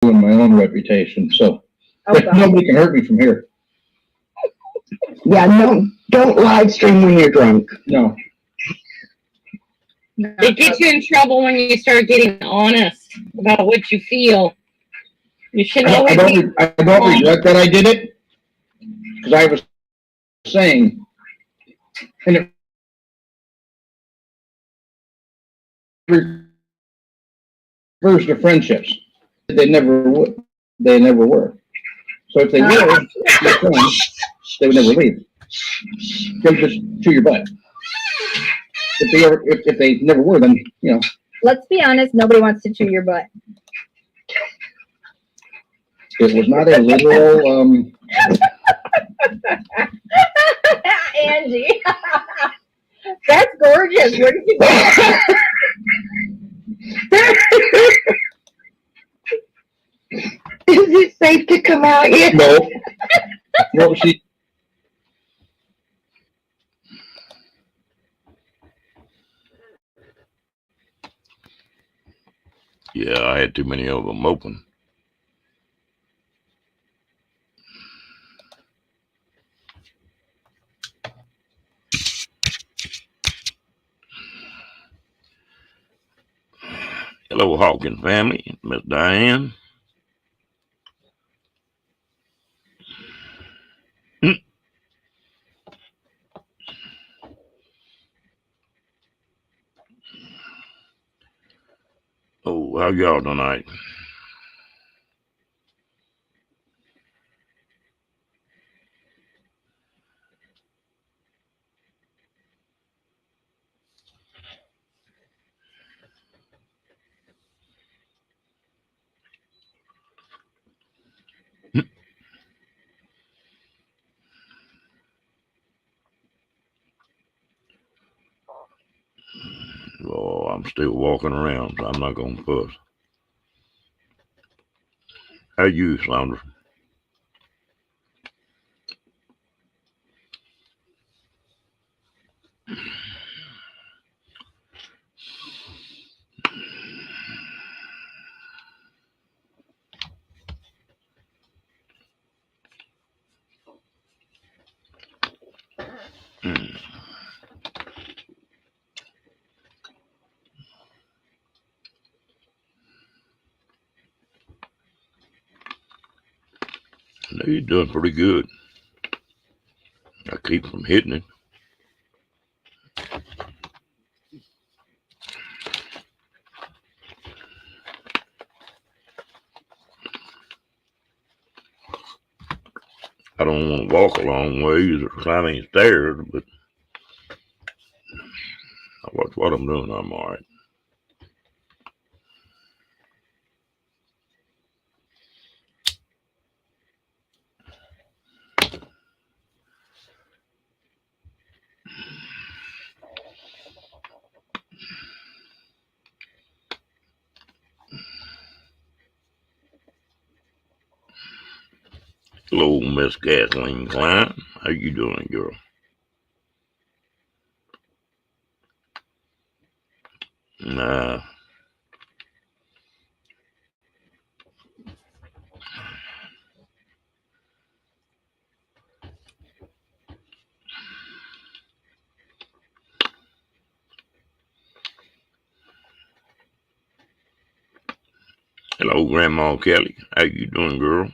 ruin my own reputation. So nobody can hurt me from here. Yeah, no, don't live stream when you're drunk. No. It gets you in trouble when you start getting honest about what you feel. You should always. I don't regret that I did it, because I was saying, and it refers to friendships. They never would. They never were. So if they were, they would never leave. They would just chew your butt. If they never were, then Let's be honest. Nobody wants to chew your butt. It was not a literal. Angie, that's gorgeous. Where did you get that? Is it safe to come out yet? No. No, she. Yeah, I had too many of them open. Hello, Hawkins family, Miss Diane. Oh, how y'all tonight? Oh, I'm still walking around, so I'm not gonna fuss. How you, Sandra? I know you're doing pretty good. I keep from hitting it. I don't want to walk a long ways or climb any stairs, but I watch what I'm doing. I'm all right. Hello, Miss Kathleen Klein. How you doing, girl? Nah. Hello, Grandma Kelly. How you doing, girl?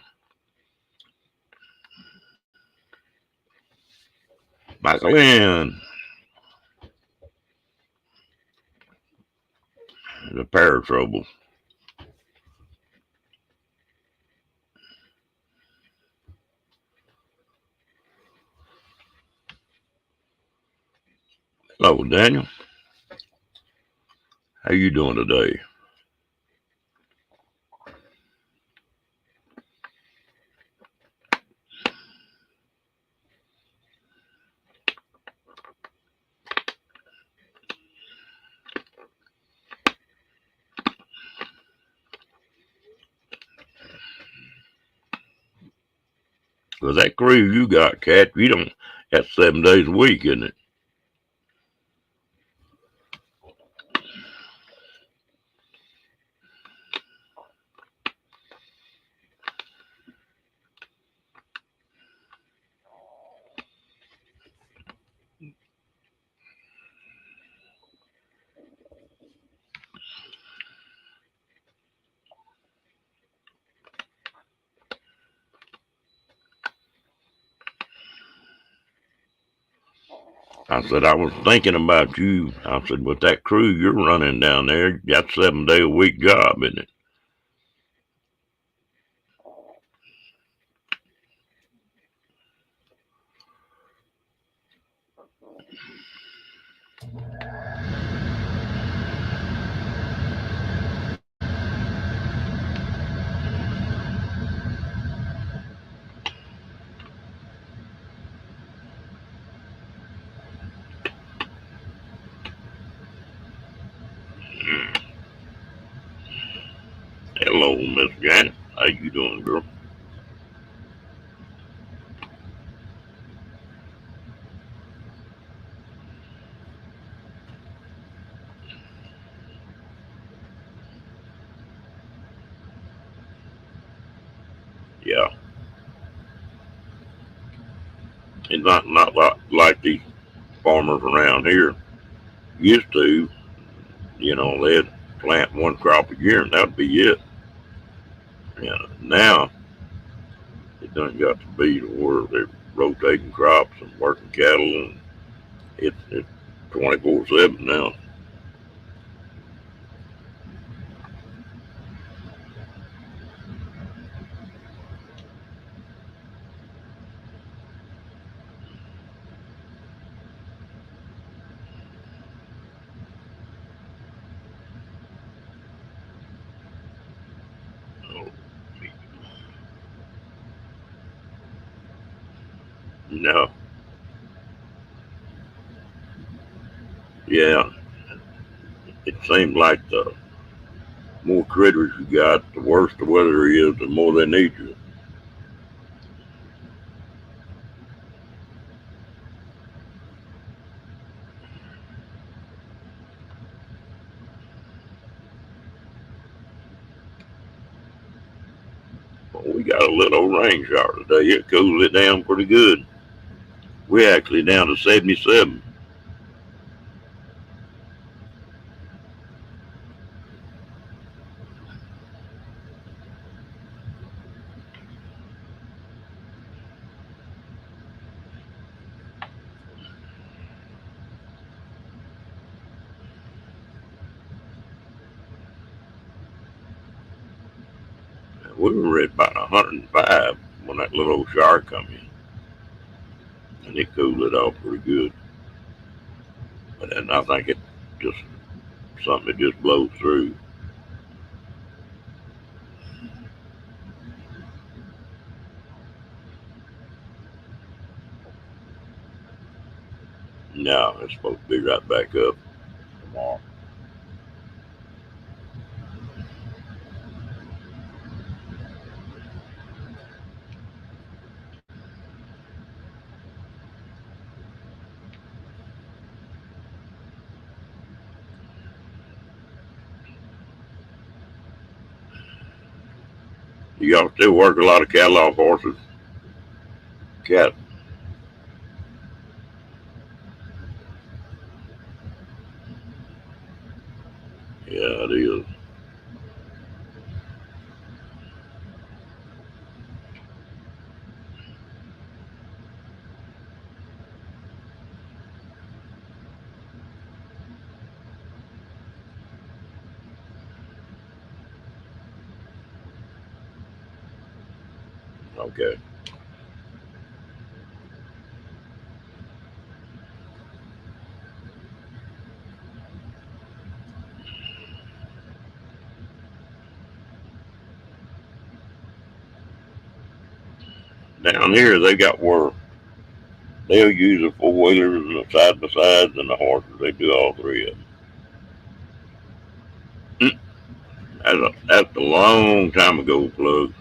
Michael Ann. The pair of trouble. Hello, Daniel. How you doing today? Because that crew you got, Cat, you don't, that's 7 days a week, isn't it? I said, I was thinking about you. I said, with that crew you're running down there, that's 7 day a week job, isn't it? Hello, Miss Janet. How you doing, girl? Yeah. It's not like these farmers around here used to. They'd plant one crop a year and that'd be it. Now it done got to be to where they're rotating crops and working cattle, and it's 24/7 now. Oh, no, yeah, it seems like the more critters you got, the worse the weather is, the more they need you. Well, we got a little rain shower today. It cooled it down pretty good. We're actually down to 77. We were at about 105 when that little old shower come in, and it cooled it off pretty good. But then I think it just something that just blows through. No, it's supposed to be right back up tomorrow. You all still work a lot of cattle off horses? Cat. Yeah, it is. Okay. Down here, they got where they'll use the four wheelers and the side by sides and the horses. They do all three of them. That's a long time ago, plug.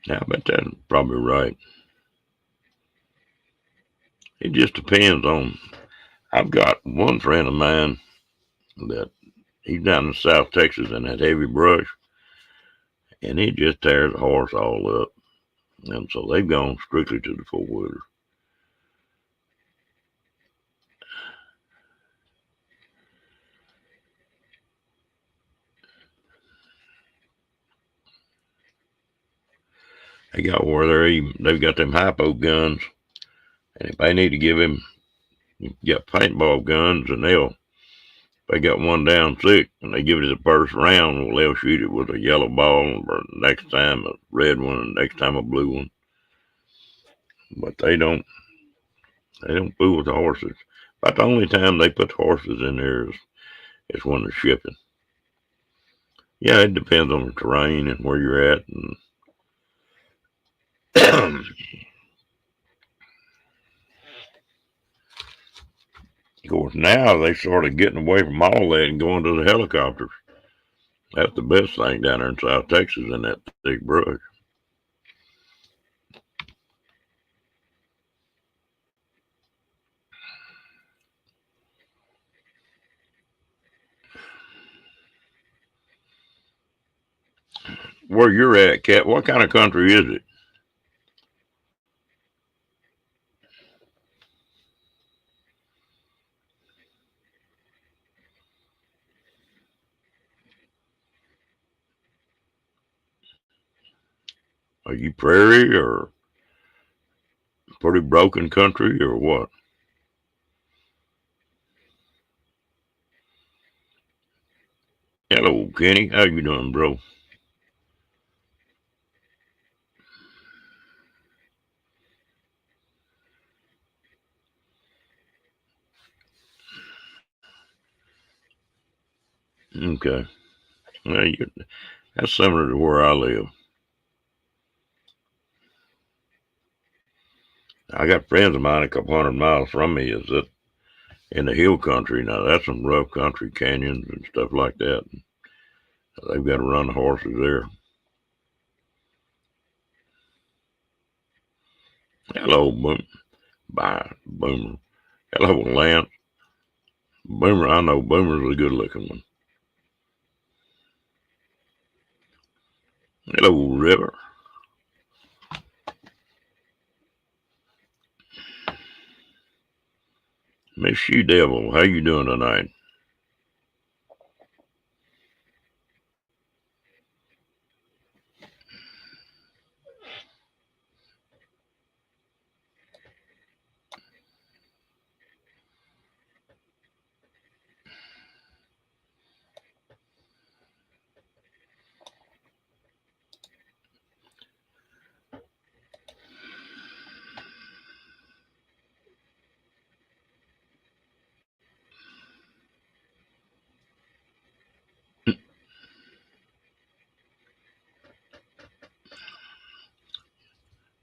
Yeah, I bet that's probably right. It just depends on. I've got one friend of mine that He's down in South Texas in that heavy brush, and he just tears the horse all up. And so they've gone strictly to the four-wheelers. They got where they've got them hypo guns, and if they need to give him, you got paintball guns, and they got one down sick, and they give it the first round, well, they'll shoot it with a yellow ball, or next time a red one, and next time a blue one. But they don't fool with the horses. About the only time they put the horses in there is when they're shipping. Yeah, it depends on the terrain and where you're at, and of course, now they started getting away from all that and going to the helicopters. That's the best thing down there in South Texas in that thick brush. Where you're at, Cat, what kind of country is it? Are you prairie or pretty broken country or what? Hello, Kenny. How you doing, bro? Okay. Well, that's similar to where I live. I got friends of mine a couple 100 miles from me is that in the hill country. Now, that's some rough country, canyons and stuff like that. They've got to run the horses there. Hello, Bye, Boomer. Hello, Lance. Boomer, I know Boomer's a good looking one. Hello, River. Miss You Devil, how you doing tonight?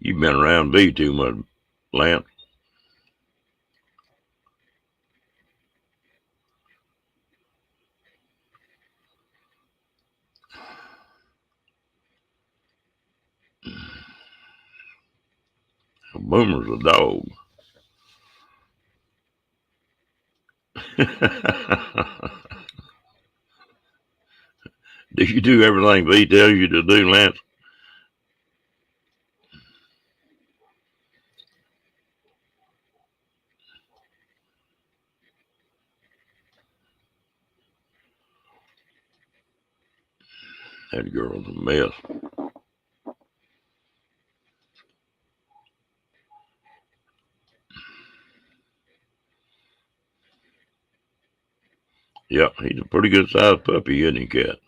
You've been around B too much, Lance. Boomer's a dog. Do you do everything B tells you to do, Lance? That girl's a mess. Yeah, he's a pretty good sized puppy, isn't he, Cat?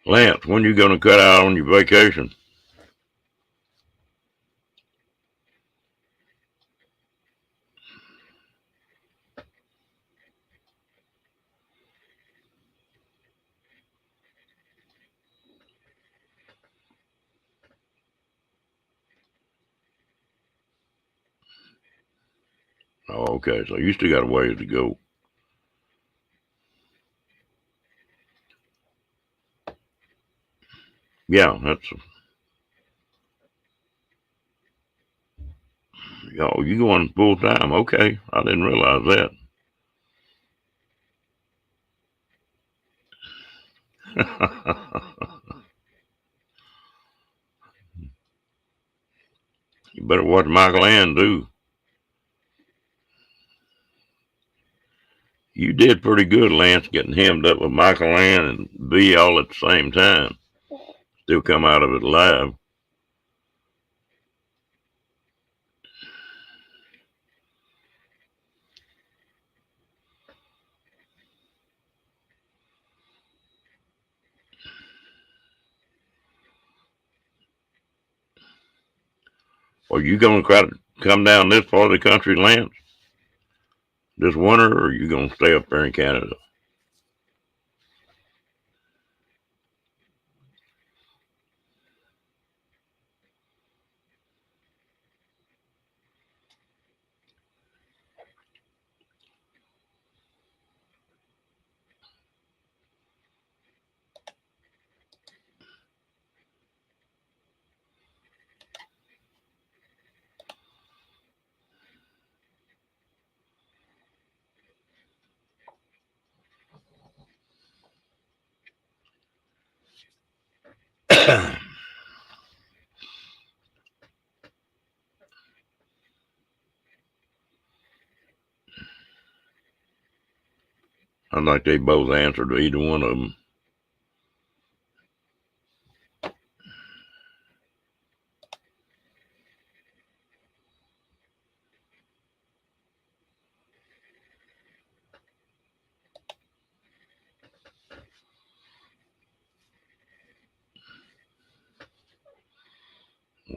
Lance, when you gonna cut out on your vacation? Oh, okay, so you still got a ways to go. Yeah, that's. Oh, you going full time? Okay, I didn't realize that. You better watch Michael Ann do. You did pretty good, Lance, getting hemmed up with Michael Ann and B all at the same time. Still come out of it alive. Are you going to try to come down this part of the country, Lance, this winter, or are you going to stay up there in Canada? I'd like they both answered to either one of them.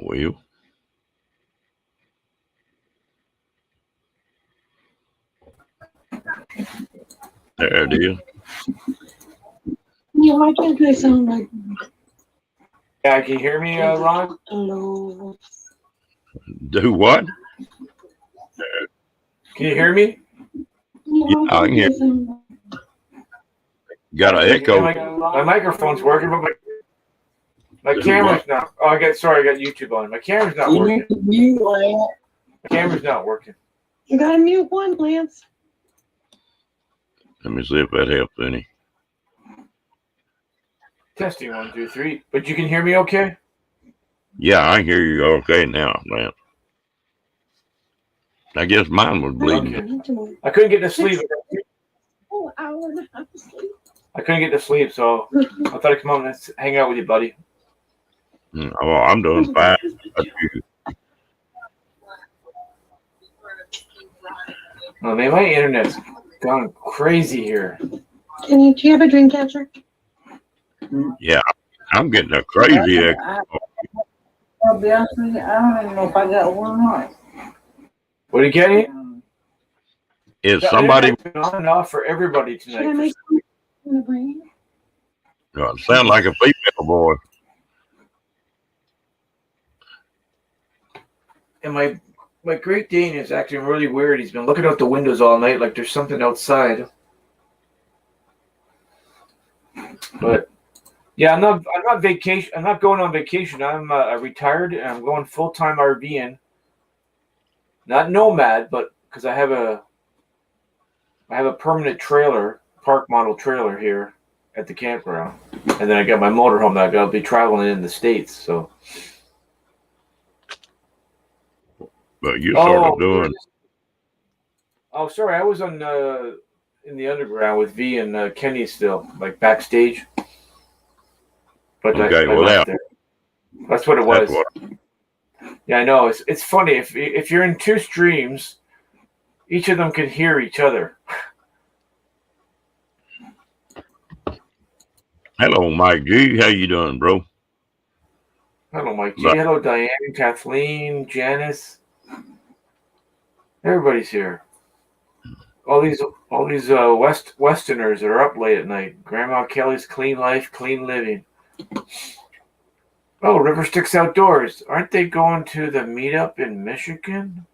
Well, there it is. Yeah, why can't they sound like Yeah, can you hear me, Ron? hello? Do what? Can you hear me? Yeah, why I can't can hear. they sound like Got an echo. My microphone's working, but my camera's not. Oh, I got YouTube on. My camera's not you working. need to mute, Lance. My camera's not working. You gotta mute one, Lance. Let me see if that helps any. Testing 1, 2, 3. But you can hear me okay? Yeah, I hear you okay now, Lance. I guess mine was bleeding. Okay. I couldn't get to sleep. Oh, hour and a half of sleep. I couldn't get to sleep, so I thought I'd come on and hang out with you, buddy. Well, I'm doing fine. That's you. Oh man, my internet's gone crazy here. Do you have a dream catcher? Yeah, I'm getting a crazy echo. I'll be honest with you, I don't even know if I got one right. What are you getting? Is The somebody internet's been on and off for everybody Should I tonight. make some in the brain? sound like a female boy? And my Great Dane is acting really weird. He's been looking out the windows all night like there's something outside. But yeah, I'm not vacation. I'm not going on vacation. I'm retired and I'm going full-time RVing. Not nomad, but because I have a permanent trailer, park model trailer here at the campground, and then I got my motorhome that I'll be traveling in the States. So. But you're sort of doing. Oh, sorry. I was on in the underground with V and Kenny still, like backstage. But Okay, I well, left there. That's what it was. That's what, Yeah, I know. It's funny if you're in two streams, each of them can hear each other. hello, Mike G. How you doing, bro? Hello, Mike G. Hello, Diane, Kathleen, Janice. Everybody's here. All these Westerners that are up late at night. Grandma Kelly's Clean Life, Clean Living. Oh, River Sticks Outdoors. Aren't they going to the meetup in Michigan?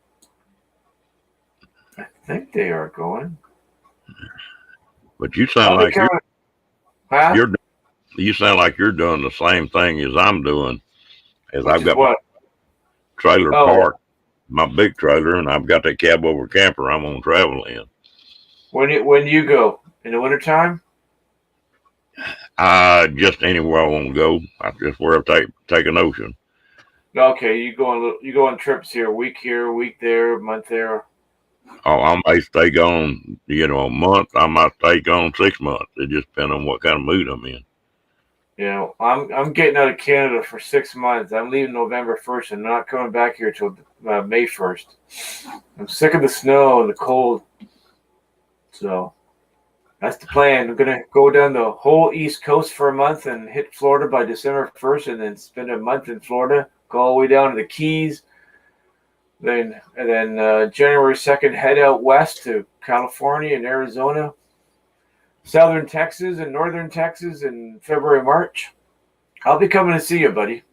I think they are going. But you sound like Huh? You sound like you're doing the same thing as I'm doing. As Which I've is got what? my trailer Oh, parked, my big trailer, and I've got that cab over camper I'm gonna travel in. when you go in the wintertime? Just anywhere I want to go. I just where I take an ocean. Okay, you go on trips here, a week there, a month there. Oh, I might stay gone, a month. I might stay gone 6 months. It just depends on what kind of mood I'm in. You know, I'm getting out of Canada for 6 months. I'm leaving November 1st and not coming back here till May 1st. I'm sick of the snow and the cold. So that's the plan. I'm gonna go down the whole East Coast for a month and hit Florida by December 1st, and then spend a month in Florida. Go all the way down to the Keys. Then January 2nd, head out west to California and Arizona, southern Texas and northern Texas in February, March. I'll be coming to see you, buddy.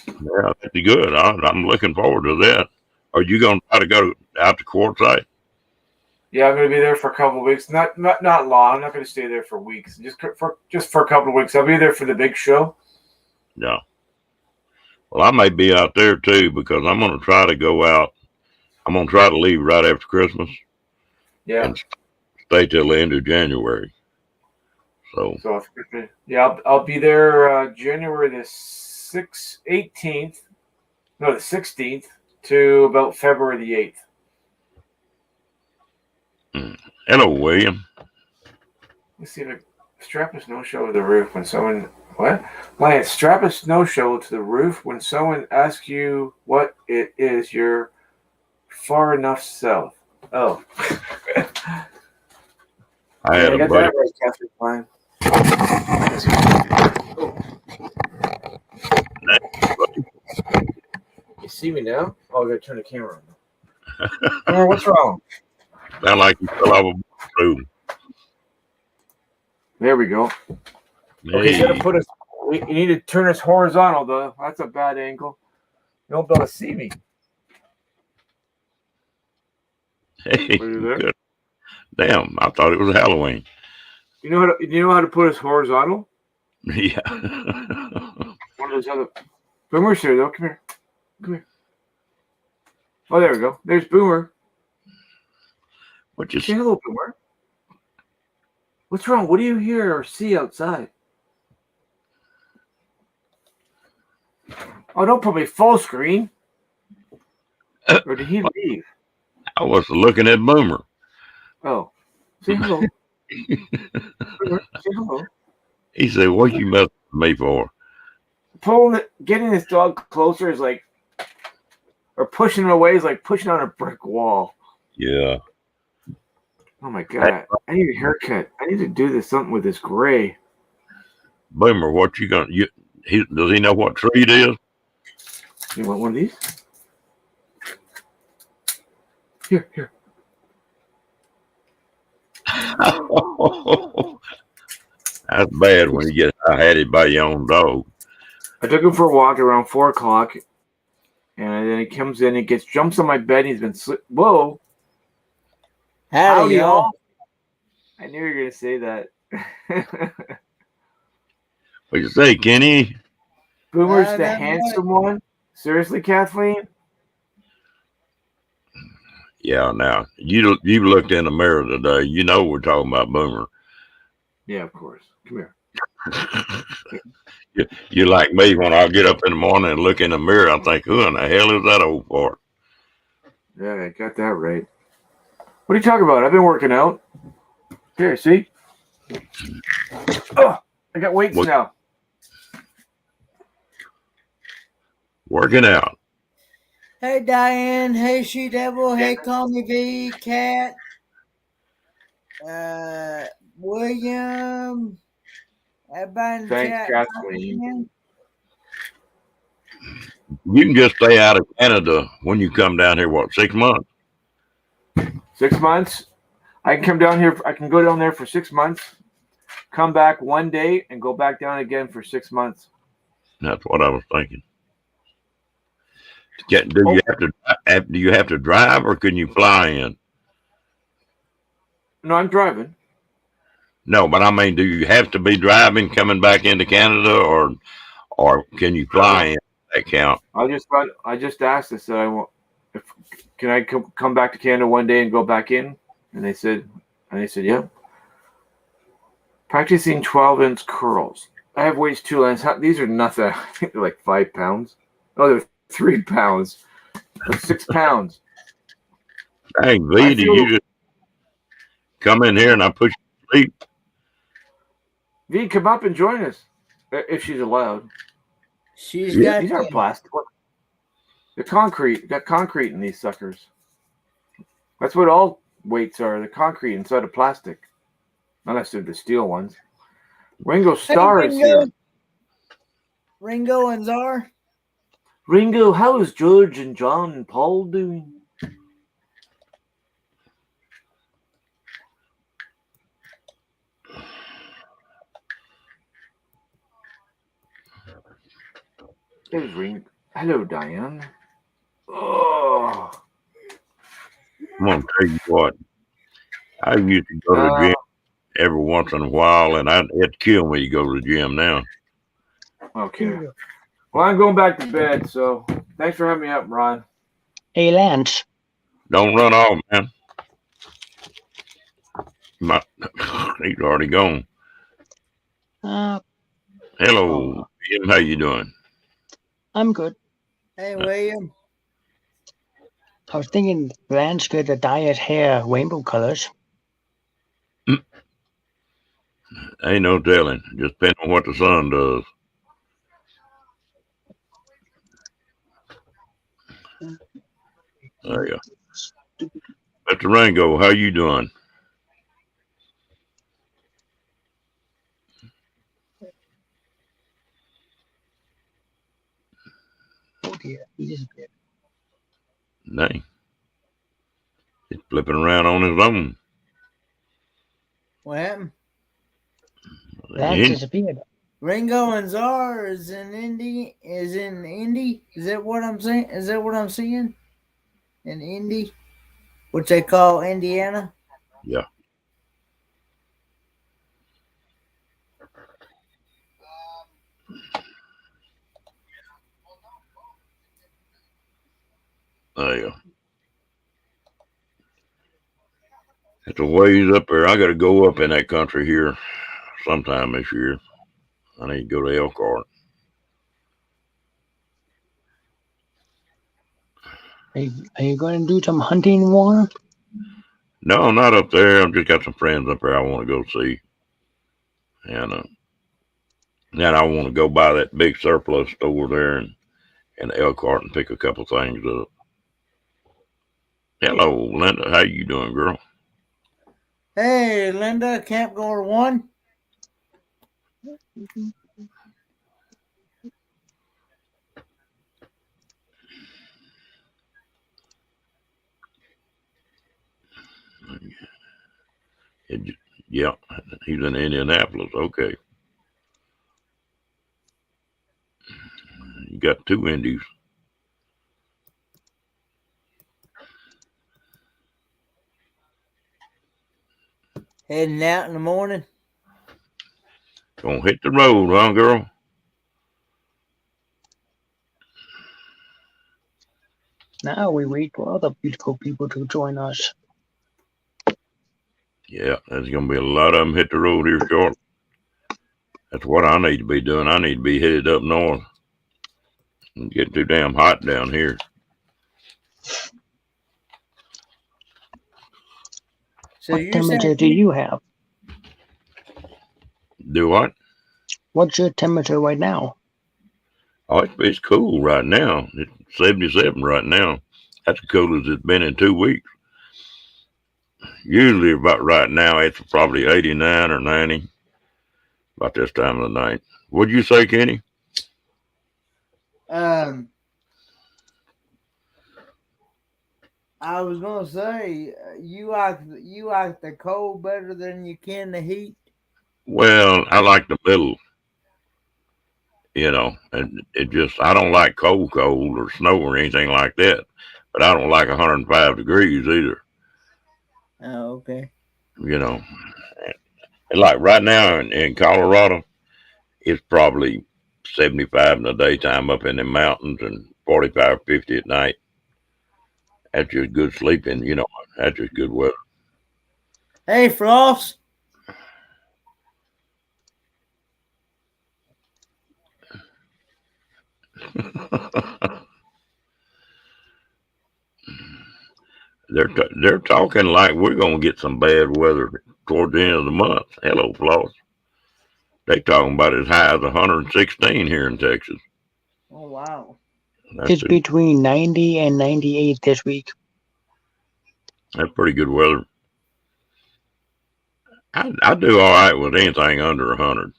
Yeah, that'd be good. I'm looking forward to that. Are you gonna try to go out to Quartzsite? Yeah, I'm gonna be there for a couple of weeks. Not long. I'm not gonna stay there for weeks. Just for a couple of weeks. I'll be there for the big show. No. Well, I may be out there too because I'm gonna try to go out. I'm gonna try to leave right after Christmas Yeah. and stay till the end of January. So Yeah, I'll be there January the 18th. No, the 16th to about February the 8th. hello, William. Let's see if I strap a snow shovel to the roof when someone Lance, strap a snow shovel to the roof when someone asks you what it is. You're far enough south. Oh. I had a got buddy. that right, Captain Klein. You see me now? Oh, I gotta turn the camera on. Oh, what's wrong? Sound like you fell off a room. There we go. Okay, you gotta you need to turn us horizontal though. That's a bad angle. You won't be able to see me. Hey, Are you there? good. Damn, I thought it was Halloween. You know how to put us horizontal? Yeah. One of those other Boomer's here though. Come here. Oh, there we go. There's Boomer. What you Say hello, Boomer. What's wrong? What do you hear or see outside? Oh, don't put me full screen. Or did he leave? I was looking at Boomer. Oh. Say hello. Boomer, say hello. He said, "What you messing with me for?" Getting this dog closer is like, or pushing him away is like pushing on a brick wall. Yeah. Oh my god! I need a haircut. I need to do something with this gray. Boomer, what you gonna? Does he know what tree it is? You want one of these? Here. That's bad when you get high-headed by your own dog. I took him for a walk around 4:00, and then he comes in. He jumps on my bed. He's been whoa. Howdy, y'all. I knew you were gonna say that. What you say, Kenny? Boomer's the handsome one. Seriously, Kathleen? Yeah. Now you looked in the mirror today. You know we're talking about Boomer. Yeah, of course. Come here. You like me when I get up in the morning and look in the mirror. I think, who in the hell is that old fart? Yeah, I got that right. What are you talking about? I've been working out. Here, see? Oh, I got weights now. Working out. Hey, Diane. Hey, She Devil. Hey, Call Me V, Cat. William. Everybody in the chat. Kathleen. You can just stay out of Canada when you come down here, 6 months? 6 months? I can come down here. I can go down there for 6 months, come back one day, and go back down again for 6 months. That's what I was thinking. Do you have to drive, or can you fly in? No, I'm driving. No, but I mean, do you have to be driving coming back into Canada, or can you fly in that count? I just asked. I said, if can I come back to Canada one day and go back in? And they said, yeah. Practicing 12-inch curls. I have weights 2 lengths. These are nothing. I think they're like 5 pounds. Oh, they're 3 pounds. They're 6 pounds. Dang, V, did you just come in here and I push you to sleep? V, come up and join us if she's allowed. She's got These aren't plastic. They're concrete. Got concrete in these suckers. That's what all weights are. They're concrete inside of plastic. Unless they're the steel ones. Ringo Starr is here. Ringo and Czar. Ringo, how is George and John and Paul doing? There's Ringo. Hello, Diane. Oh. I'm gonna tell you what. I used to go to the gym every once in a while, and it'd kill me to go to the gym now. Okay. Well, I'm going back to bed, so thanks for having me up, Ron. Hey, Lance. Don't run off, man. He's already gone. Hello, Jim. How you doing? I'm good. Hey, William. I was thinking Lance could dye his hair rainbow colors. Ain't no telling. Just depending on what the sun does. There you go. Mr. Rango, how you doing? Oh dear, he disappeared. Dang. He's flipping around on his own. What happened? Lance disappeared. Ringo and Czar is in Indy. Is that what I'm saying? Is that what I'm seeing? In Indy, which they call Indiana. Yeah. There you go. It's a ways up there. I got to go up in that country here sometime this year. I need to go to Elkhart. Are you going to do some hunting, Warner? No, not up there. I've just got some friends up there I want to go see. And then I want to go by that big surplus store there in Elkhart and pick a couple things up. Hello, Linda. How you doing, girl? Hey, Linda, Camp Goer 1. Yeah, he's in Indianapolis. Okay. You got 2 Indies. Heading out in the morning. Gonna hit the road, huh, girl? Now we wait for other beautiful people to join us. Yeah, there's gonna be a lot of them hit the road here shortly. That's what I need to be doing. I need to be headed up north. It's getting too damn hot down here. So what temperature do you have? Do what? What's your temperature right now? Oh, it's cool right now. It's 77 right now. That's the coolest it's been in 2 weeks. Usually about right now, it's probably 89 or 90 about this time of the night. What'd you say, Kenny? I was gonna say you like the cold better than you can the heat. Well, I like the middle. And it just, I don't like cold or snow or anything like that. But I don't like 105 degrees either. Oh, okay. And like right now in Colorado, it's probably 75 in the daytime up in the mountains and 45, 50 at night. That's just good sleeping, you know. That's just good weather. Hey, Frost. They're talking like we're gonna get some bad weather toward the end of the month. Hello, Floss. They talking about as high as 116 here in Texas. Oh, wow. It's between 90 and 98 this week. That's pretty good weather. I do all right with anything under 100.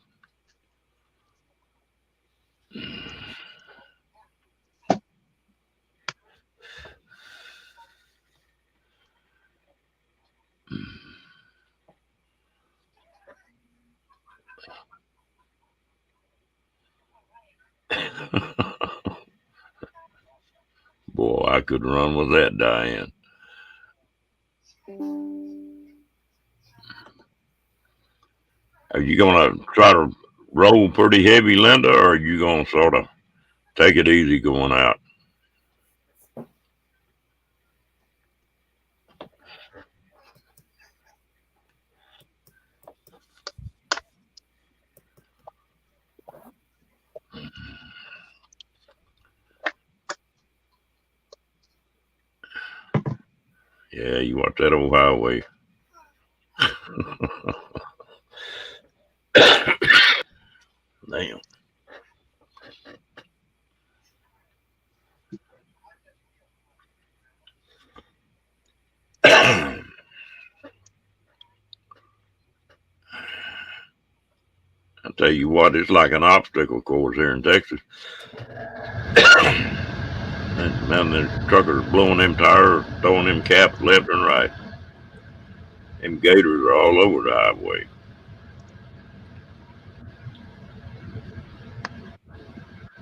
Boy, I could run with that, Diane. Are you gonna try to roll pretty heavy, Linda, or are you gonna sort of take it easy going out? Yeah, you watch that old highway. Damn. I tell you what, it's like an obstacle course here in Texas. And man, the truckers blowing them tires, throwing them caps left and right. Them gators are all over the highway.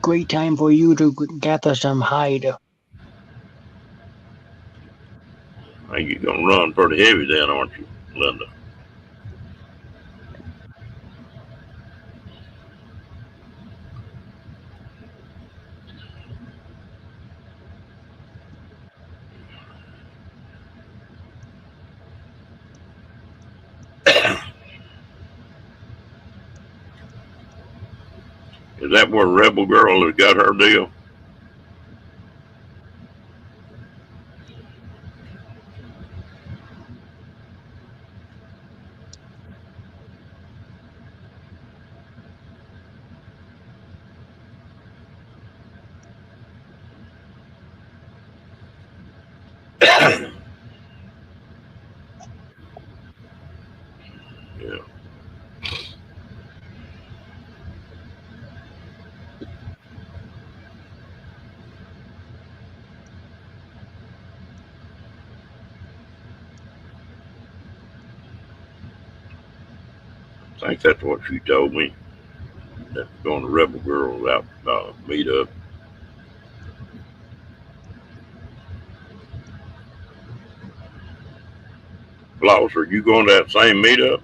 Great time for you to gather some hide. I think you're gonna run pretty heavy then, aren't you, Linda? Is that where Rebel Girl has got her deal? Yeah. I think that's what she told me. That going to Rebel Girl out meet up. Floss, are you going to that same meetup?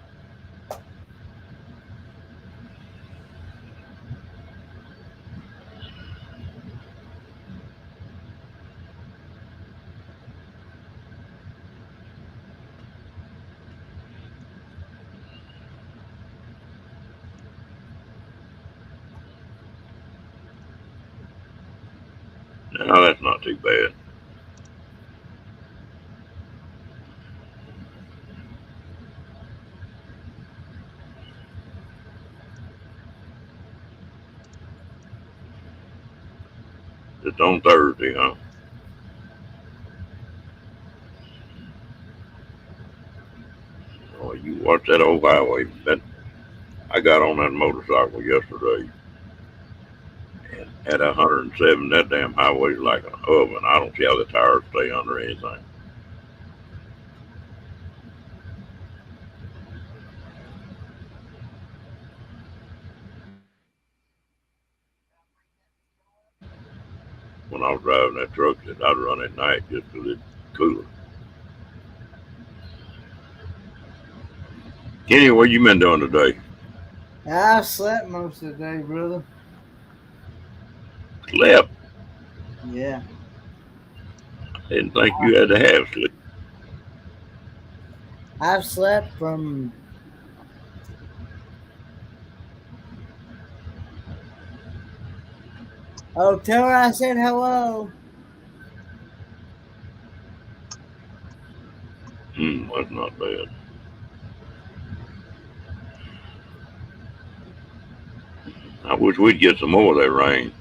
No, that's not too bad. It's on Thursday, huh? Oh, you watch that old highway. I got on that motorcycle yesterday, and at 107, that damn highway's like an oven. I don't see how the tires stay under anything. When I was driving that truck, I'd run at night just because it's cooler. Kenny, what you been doing today? I slept most of the day, brother. Slept. Yeah. Didn't think you had to have sleep. I've slept from Oh, tell her I said hello. That's not bad. I wish we'd get some more of that rain.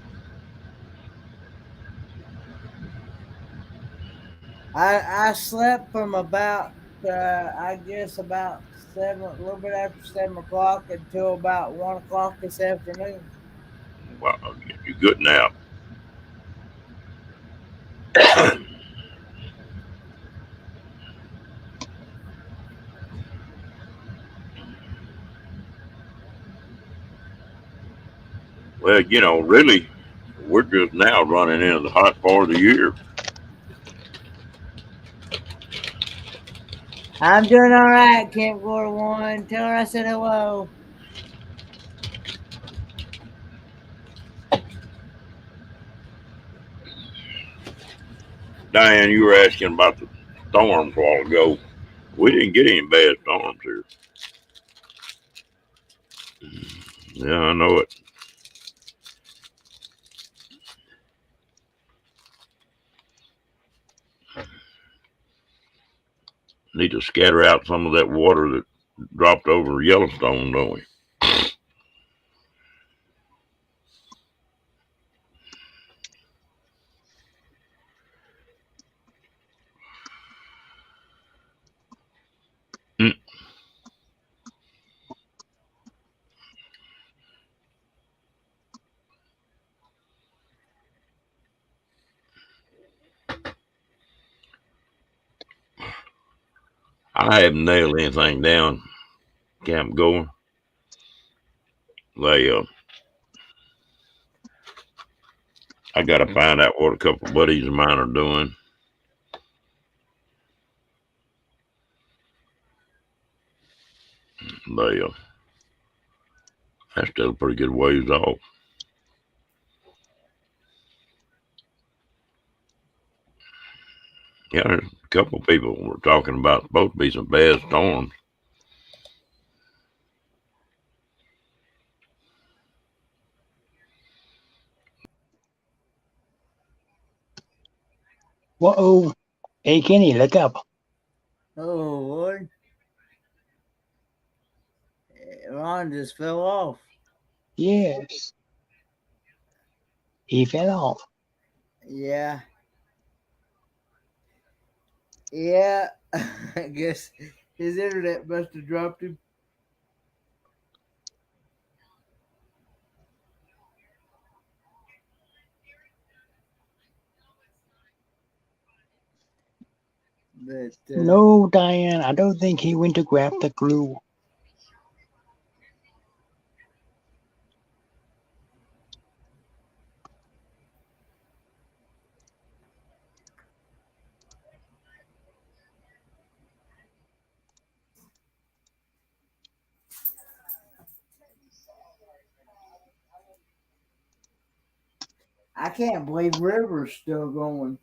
I slept from about I guess about 7, a little bit after 7 o'clock until about 1 o'clock this afternoon. Wow, you good nap. Well, you know, really, we're just now running into the hot part of the year. I'm doing all right, Camp Gore One. Tell her I said hello. Diane, you were asking about the storms a while ago. We didn't get any bad storms here. Yeah, I know it. Need to scatter out some of that water that dropped over Yellowstone, don't we? Mm. I haven't nailed anything down. Camp going. They, I got to find out what a couple of buddies of mine are doing. They, that's still a pretty good ways off. Yeah, there's a couple of people were talking about supposed to be some bad storms. Whoa. Hey, Kenny, look up. Oh Lord, Ron just fell off. Yes. He fell off. Yeah. Yeah. I guess his internet must have dropped him. But No, Diane, I don't think he went to grab the glue. I can't believe River's still going.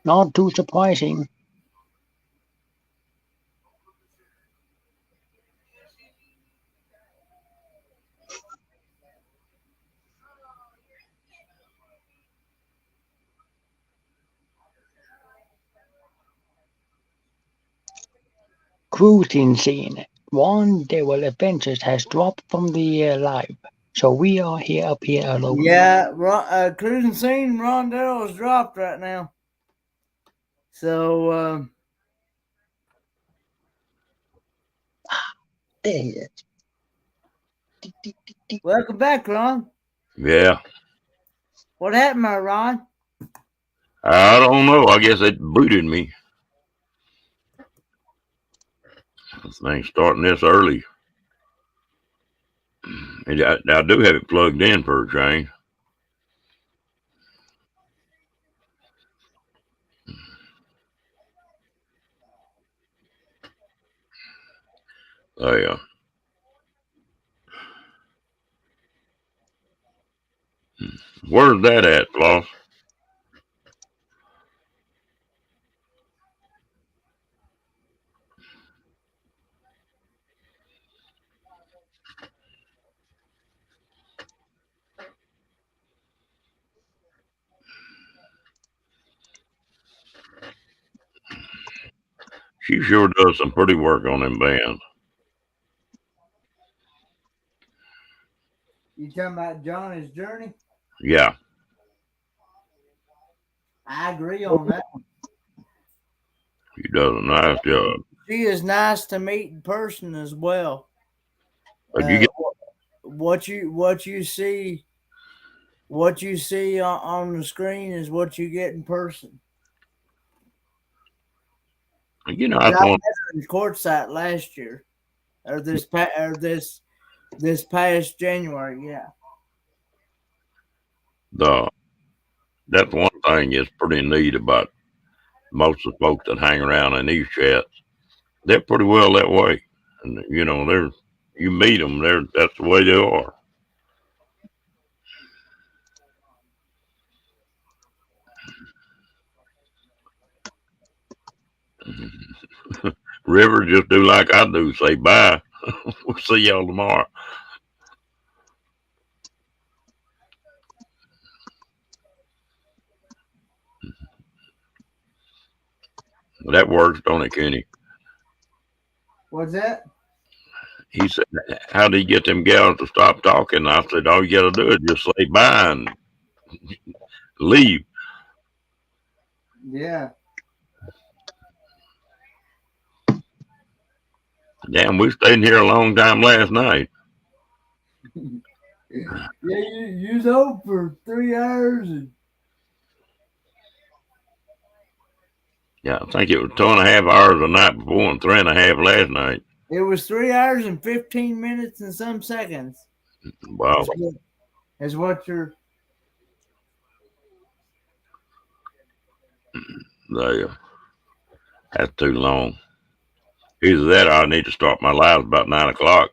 Not too surprising. Cruising scene. One Devil Adventures has dropped from the live, so we are here up here alone. Yeah, cruising scene. Rondell is dropped right now. So there he is. welcome back, Ron. Yeah. What happened, my Ron? I don't know. I guess it booted me. This thing's starting this early. And I do have it plugged in for a change. Yeah. Where's that at, Floss? She sure does some pretty work on them bands. You talking about Johnny's journey? Yeah. I agree on that. She does a nice job. She is nice to meet in person as well. But you get, What you see on the screen is what you get in person. you know, I that's one. met her in Quartzsite last year, or this past January. Yeah. That's one thing that's pretty neat about most of the folks that hang around in these chats. They're pretty well that way, and you know, you meet them, that's the way they are. River, just do like I do, say bye. We'll see y'all tomorrow. That works, don't it, Kenny? What's that? He said, how do you get them gals to stop talking? I said, all you got to do is just say bye and leave. Yeah. Damn, we stayed here a long time last night. Yeah, you was home for 3 hours and Yeah, I think it was 2.5 hours the night before and 3.5 last night. it was 3 hours and 15 minutes and some seconds. Wow. Is what you're. That's too long. Either that or I need to start my lives about 9 o'clock.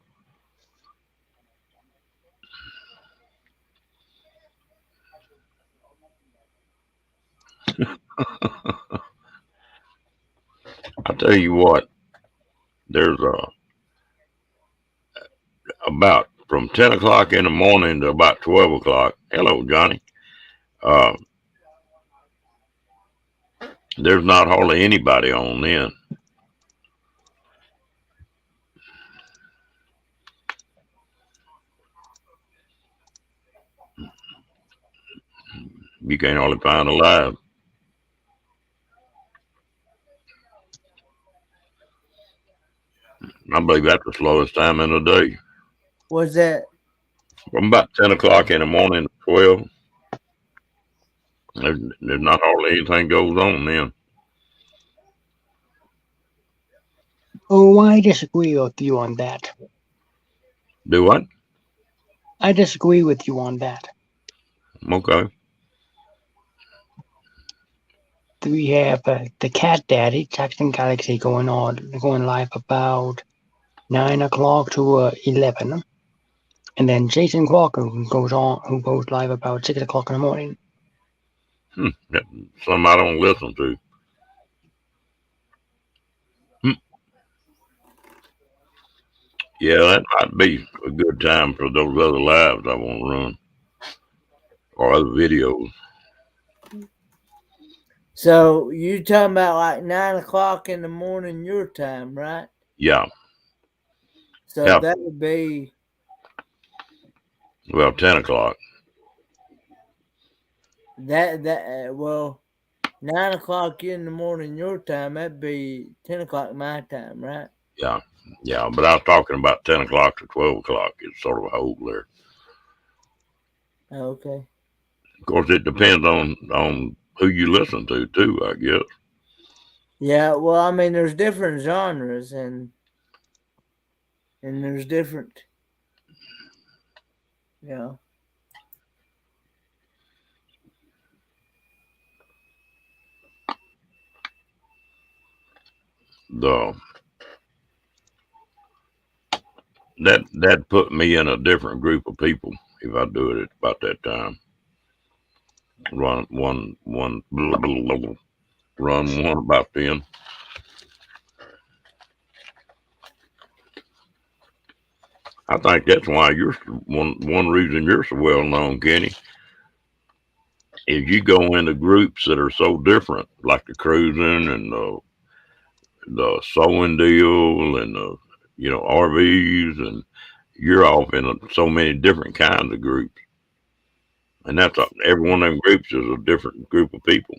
I tell you what, there's about from 10 o'clock in the morning to about 12 o'clock. Hello, Johnny. Uh, there's not hardly anybody on then. You can't hardly find a live. I believe that's the slowest time in the day. What's that? From about 10 o'clock in the morning to 12, there's not hardly anything goes on then. Oh, I disagree with you on that. Do what? I disagree with you on that. Okay. We have the Cat Daddy, Jackson Galaxy, going live about 9 o'clock to 11, and then Jason Walker who goes live about 6 o'clock in the morning. That's something I don't listen to. Yeah, that might be a good time for those other lives I want to run or other videos. So you talking about like 9 o'clock in the morning your time, right? Yeah. So Yeah. that would be Well, 10 o'clock. well 9 o'clock in the morning your time, that'd be 10 o'clock my time, right? Yeah. Yeah. But I was talking about 10 o'clock to 12 o'clock. It's sort of a hold there. Okay. Of course, it depends on who you listen to, too, I guess. Yeah, well, I mean, there's different genres and there's different, you know. that put me in a different group of people if I do it at about that time. Run one run one about then. I think that's why you're one reason you're so well known, Kenny, is you go into groups that are so different, like the cruising and the sewing deal and the RVs, and you're off in so many different kinds of groups, and every one of them groups is a different group of people.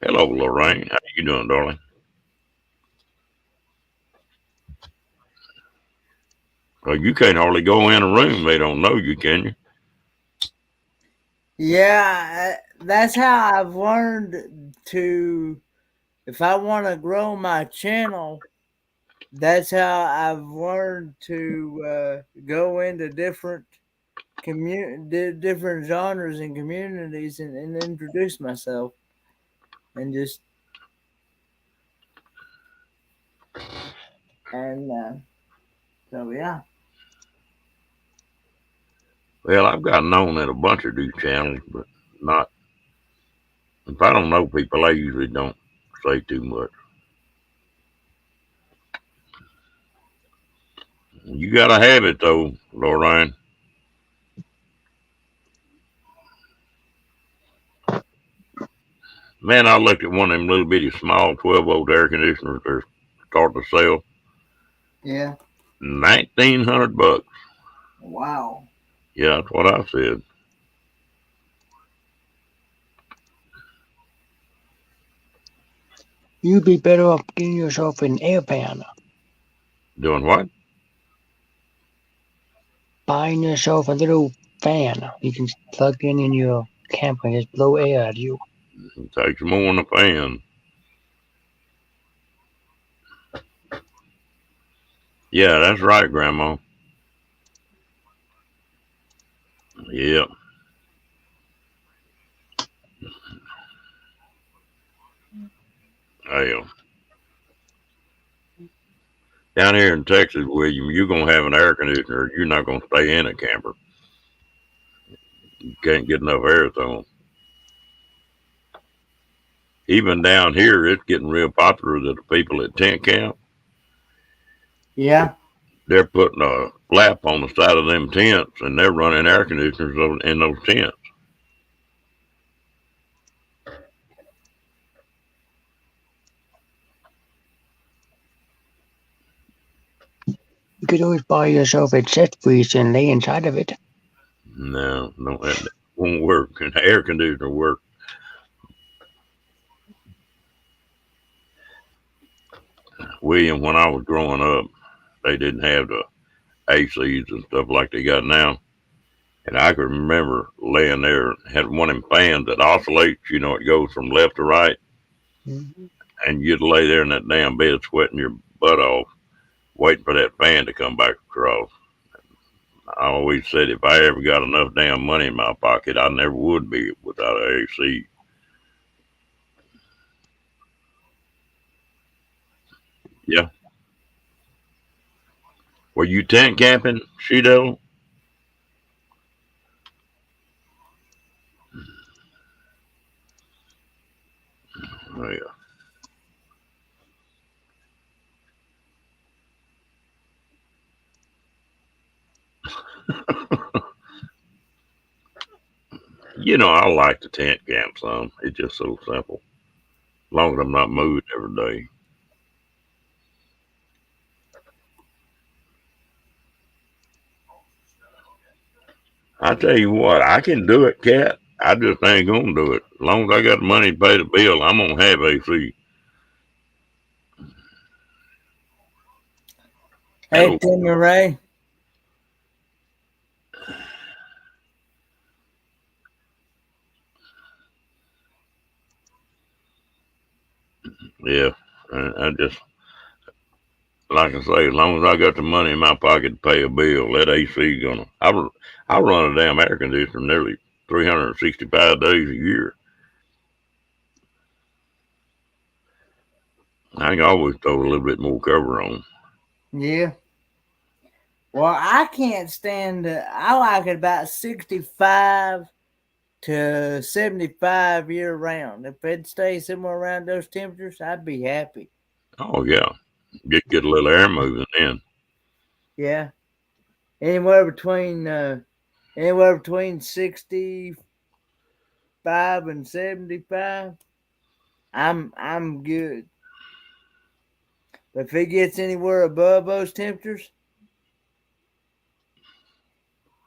Hello, Lorraine, how you doing, darling? Well, you can't hardly go in a room they don't know you, can you? Yeah, that's how I've learned to. If I want to grow my channel, that's how I've learned to go into different different genres and communities and introduce myself and just and so yeah. Well, I've got known at a bunch of these channels, but not. If I don't know people, I usually don't say too much. You gotta have it though, Lorraine. Man, I looked at one of them little bitty small 12-volt air conditioners they're starting to sell. Yeah. $1,900. Wow. Yeah, that's what I said. You'd be better off getting yourself an air fan. Doing what? Buying yourself a little fan you can plug in your camper and just blow air at you. It takes more than a fan. Yeah, that's right, Grandma. Yeah. Hell. Down here in Texas, William, you're going to have an air conditioner. You're not going to stay in a camper. You can't get enough air to them. Even down here, it's getting real popular that the people at tent camp, Yeah. they're putting a flap on the side of them tents and they're running air conditioners in those tents. You could always buy yourself a chest freezer and lay inside of it. No, that won't work. An air conditioner work. William, when I was growing up, they didn't have the ACs and stuff like they got now. And I could remember laying there, had one of them fans that oscillates, it goes from left to right. Mm-hmm. And you'd lay there in that damn bed sweating your butt off, waiting for that fan to come back across. I always said if I ever got enough damn money in my pocket, I never would be without an AC. Yeah. Were you tent camping, Shido? Oh, yeah. I like the tent camp some. It's just so simple. As long as I'm not moving every day. I tell you what, I can do it, Cat. I just ain't gonna do it. As long as I got the money to pay the bill, I'm gonna have AC. Hey, Timmy Ray. Yeah, I just like I say, as long as I got the money in my pocket to pay a bill, that AC gonna. I run a damn air conditioner nearly 365 days a year. I can always throw a little bit more cover on. Yeah. Well, I can't stand. I like it about 65 to 75 year round. If it stays somewhere around those temperatures, I'd be happy. Oh yeah, get a little air moving in. Yeah, anywhere between 65 and 75. I'm good. But if it gets anywhere above those temperatures,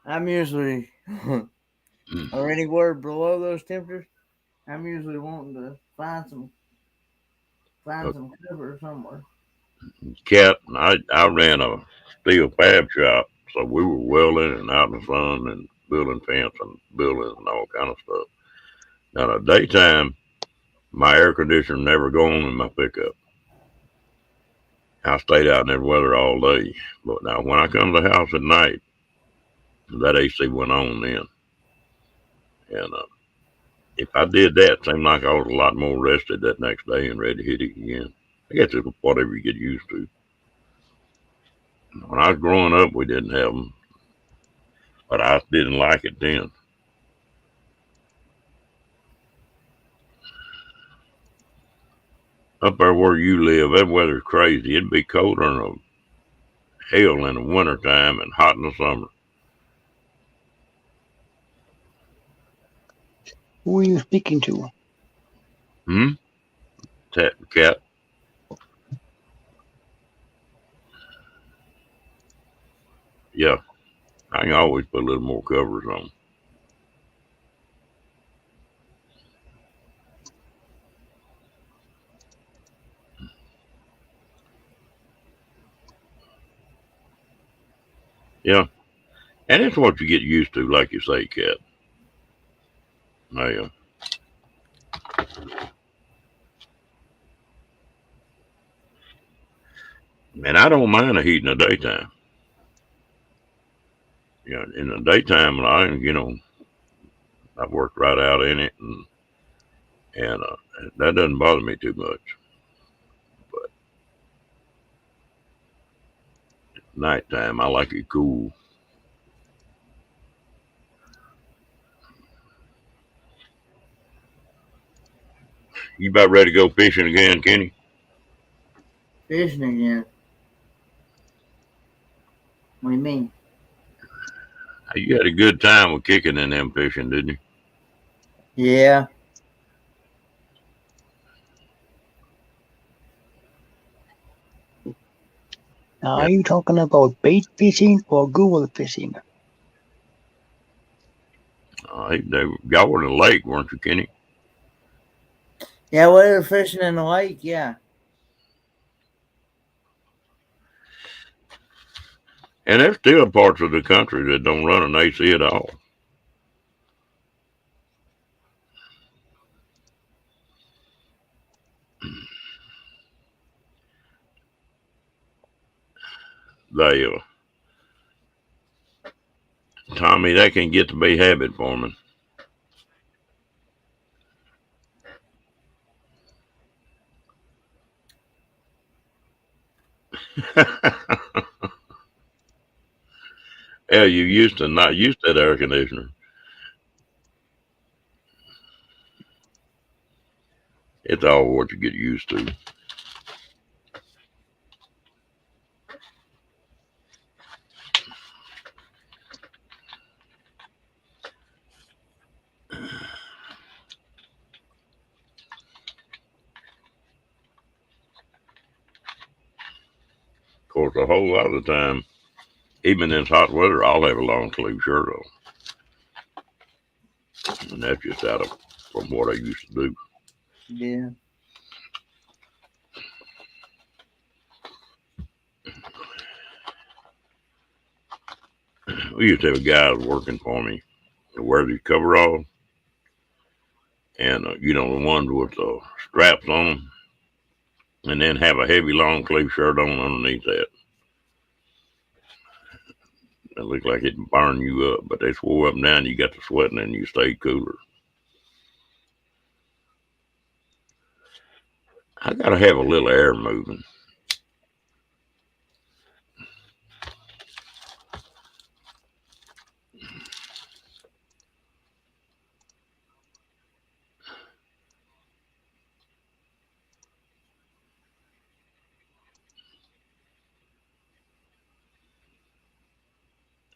I'm usually or anywhere below those temperatures, I'm usually wanting to find some cover somewhere. Cat, I ran a steel fab shop, so we were welding and out in the sun and building fence and buildings and all kind of stuff. Now, in the daytime, my air conditioner never go on in my pickup. I stayed out in that weather all day. But now, when I come to the house at night, that AC went on then. And if I did that, it seemed like I was a lot more rested that next day and ready to hit it again. I guess it's whatever you get used to. When I was growing up, we didn't have them, but I didn't like it then. Up there where you live, that weather's crazy. It'd be colder than hell in the wintertime and hot in the summer. Who are you speaking to? Cat. Yeah, I can always put a little more covers on. Yeah, and it's what you get used to, like you say, Cat. Yeah. And I don't mind the heat in the daytime. Yeah, in the daytime, I've worked right out in it, and that doesn't bother me too much. But nighttime, I like it cool. You about ready to go fishing again, Kenny? Fishing again. What do you mean? You had a good time with kicking in them fishing, didn't you? Yeah. Now, Yeah. are you talking about bait fishing or Google fishing? Y'all were in the lake, weren't you, Kenny? Yeah, we were fishing in the lake, yeah. And there's still parts of the country that don't run an AC at all. They, Tommy, that can get to be habit forming. Yeah, you used to not use that air conditioner. It's all what you get used to. Of course, a whole lot of the time, even in hot weather, I'll have a long sleeve shirt on. And that's just out of from what I used to do. Yeah. We used to have a guy working for me that wear these coveralls, and the ones with the straps on them, and then have a heavy long sleeve shirt on underneath that. It looked like it'd burn you up, but they swore up and down you got the sweating and you stayed cooler. I gotta have a little air moving.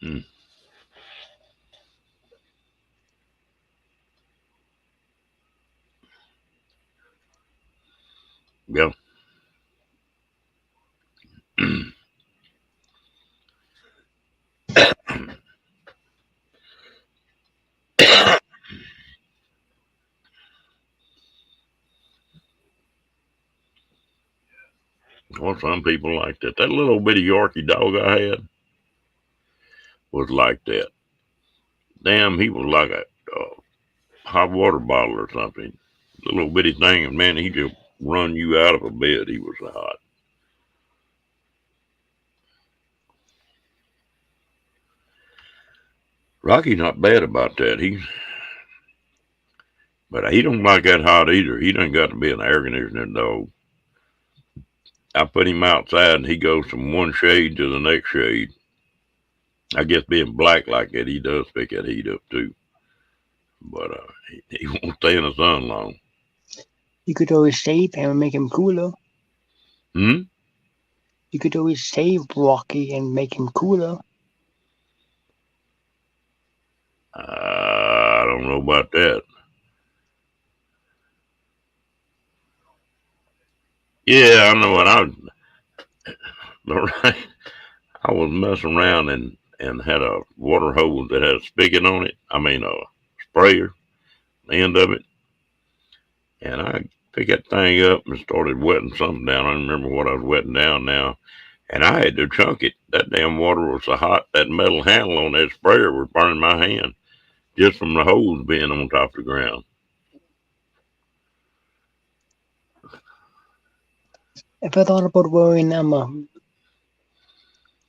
Mm. Yeah. Well, some people like that. That little bitty Yorkie dog I had was like that. Damn, he was like a hot water bottle or something. Little bitty thing, and man, he just run you out of a bed. He was so hot. Rocky's not bad about that. But he don't like that hot either. He done got to be an air conditioner dog. I put him outside, and he goes from one shade to the next shade. I guess being black like that, he does pick that heat up too. But he won't stay in the sun long. You could always save him and make him cooler. Hmm? You could always save Rocky and make him cooler. I don't know about that. Yeah, I know what I was messing around and had a water hose that had a spigot on it. I mean, a sprayer, the end of it. And I picked that thing up and started wetting something down. I don't remember what I was wetting down now. And I had to chunk it. That damn water was so hot, that metal handle on that sprayer was burning my hand just from the hose being on top of the ground. Ever thought about wearing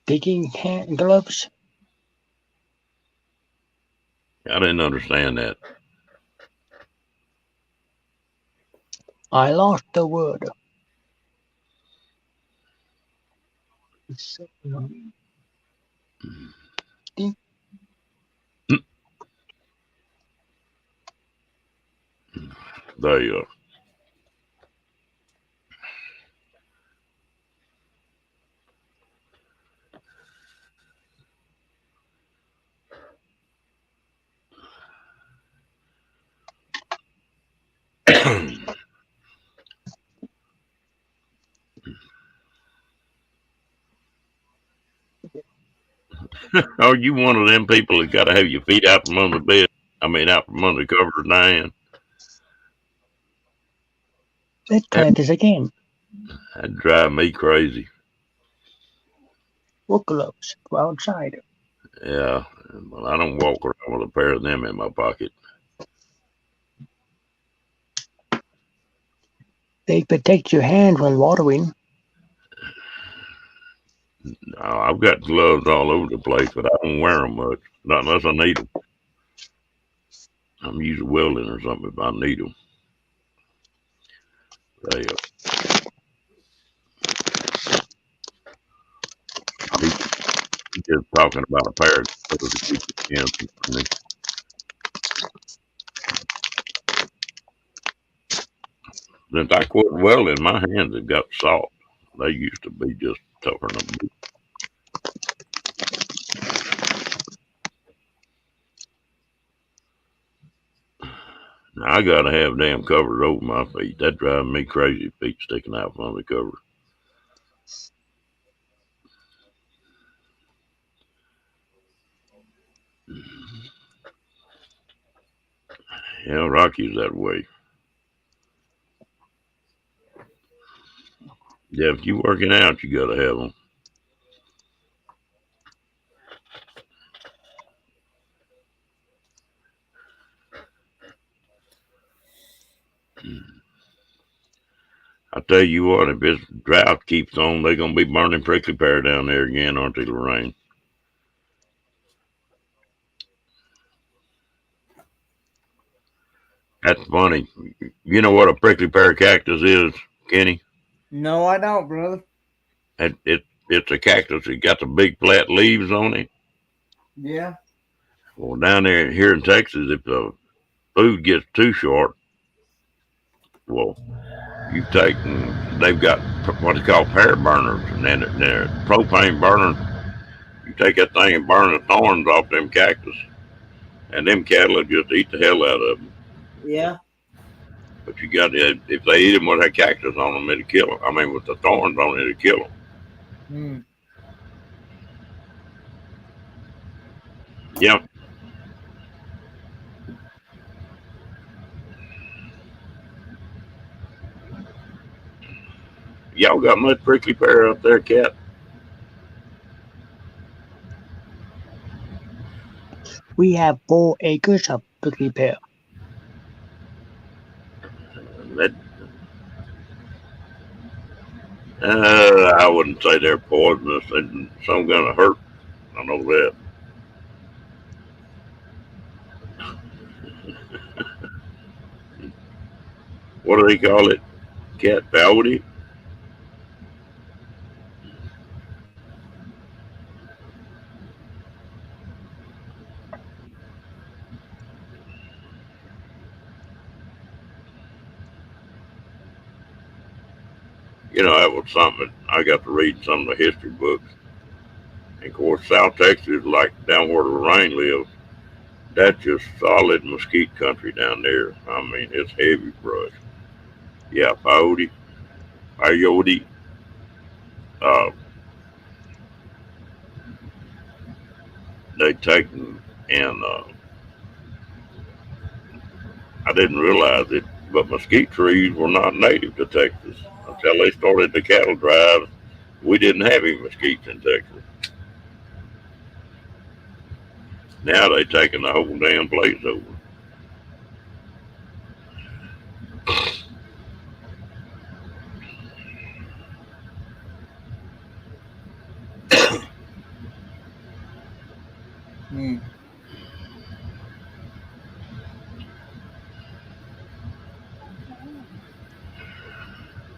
digging hand gloves? I didn't understand that. I lost the word. There you are. Oh, you one of them people that got to have your feet out from under the bed. I mean, out from under the covers, Diane. Let's try this again. That'd drive me crazy. Work gloves. Go outside. Yeah, well, I don't walk around with a pair of them in my pocket. They protect your hands when watering. No, I've got gloves all over the place, but I don't wear them much, not unless I need them. I'm usually welding or something if I need them. They, he's just talking about a pair of gloves to keep your hands from burning. Since I quit welding, my hands have got soft. They used to be just tougher than a boot. Now, I gotta have damn covers over my feet. That drives me crazy. Feet sticking out from under the cover. Yeah, Rocky's that way. Yeah, if you working out, you gotta have them. I tell you what, if this drought keeps on, they're gonna be burning prickly pear down there again, aren't they, Lorraine? That's funny. You know what a prickly pear cactus is, Kenny? No, I don't, brother. It's a cactus that got the big flat leaves on it. Yeah. Well, down there here in Texas, if the food gets too short, well, you take and they've got what they call pear burners, and then they're propane burners. You take that thing and burn the thorns off them cactus, and them cattle will just eat the hell out of them. Yeah. But you got to, if they eat them with that cactus on them, it'll kill them. I mean, with the thorns on it, it'll kill them. Hmm. Yep. Y'all got much prickly pear up there, Cat? We have 4 acres of prickly pear. That, I wouldn't say they're poisonous. And some gonna hurt. I know that. What do they call it? Cat Howdy? You know, that was something I got to read some of the history books. And of course, South Texas, like down where the rain lives, that's just solid mesquite country down there. I mean, it's heavy brush. Yeah, peyote. Uh, they take them, and I didn't realize it, but mesquite trees were not native to Texas until they started the cattle drive. We didn't have any mesquites in Texas. Now they taking the whole damn place over. Hmm.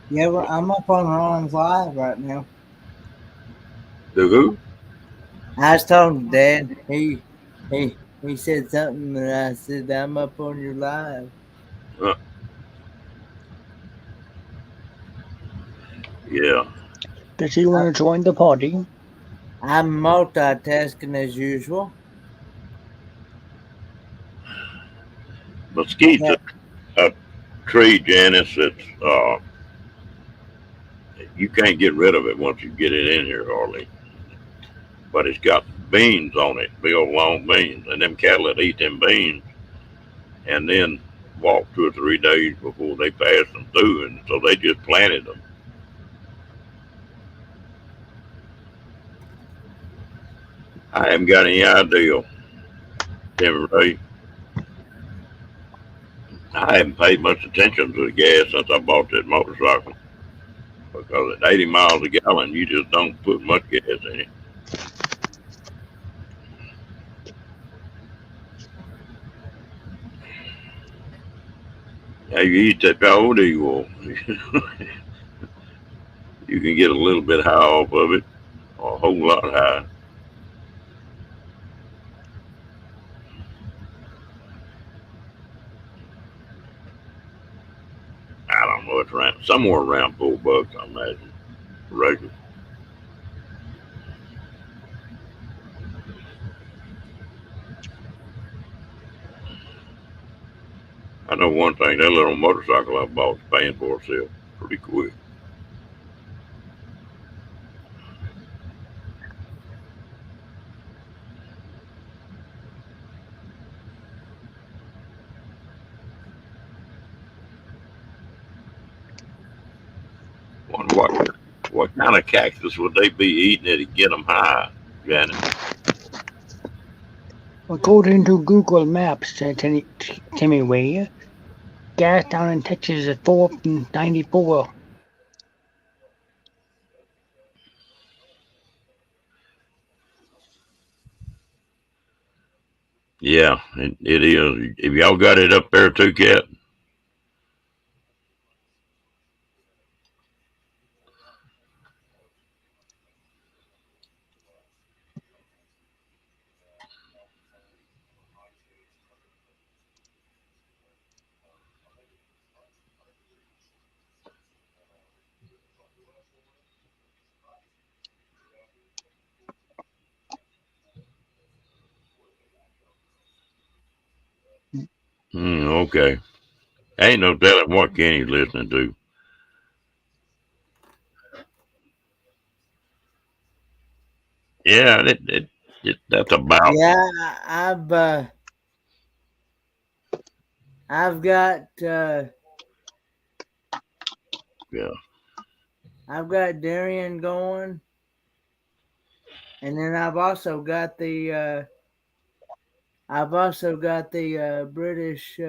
Yeah, well, I'm up on Ron's live right now. The who? I was talking to Dad. He said something, and I said, I'm up on your live. Yeah. Does he want to join the party? I'm multitasking as usual. Mesquite's Yeah. a tree, Janice, that's you can't get rid of it once you get it in here, hardly. But it's got beans on it, big old long beans, and them cattle that eat them beans and then walk 2 or 3 days before they pass them through, and so they just planted them. I haven't got any idea, Timmy Ray. I haven't paid much attention to the gas since I bought that motorcycle because at 80 miles a gallon, you just don't put much gas in it. Yeah, you eat that peyote, well, you can get a little bit high off of it, or a whole lot high. I don't know, it's around somewhere around $4, I imagine. Regular. I know one thing, that little motorcycle I bought is paying for itself pretty quick. Wonder what kind of cactus would they be eating to get them high, Janet? According to Google Maps, Timmy Way, gas down in Texas is $4.94. Yeah, it is. If y'all got it up there too, Cat? Okay. Ain't no telling what Kenny's listening to. Yeah, that's about. Yeah, I've got Yeah. I've got Darien going, and then I've also got the British.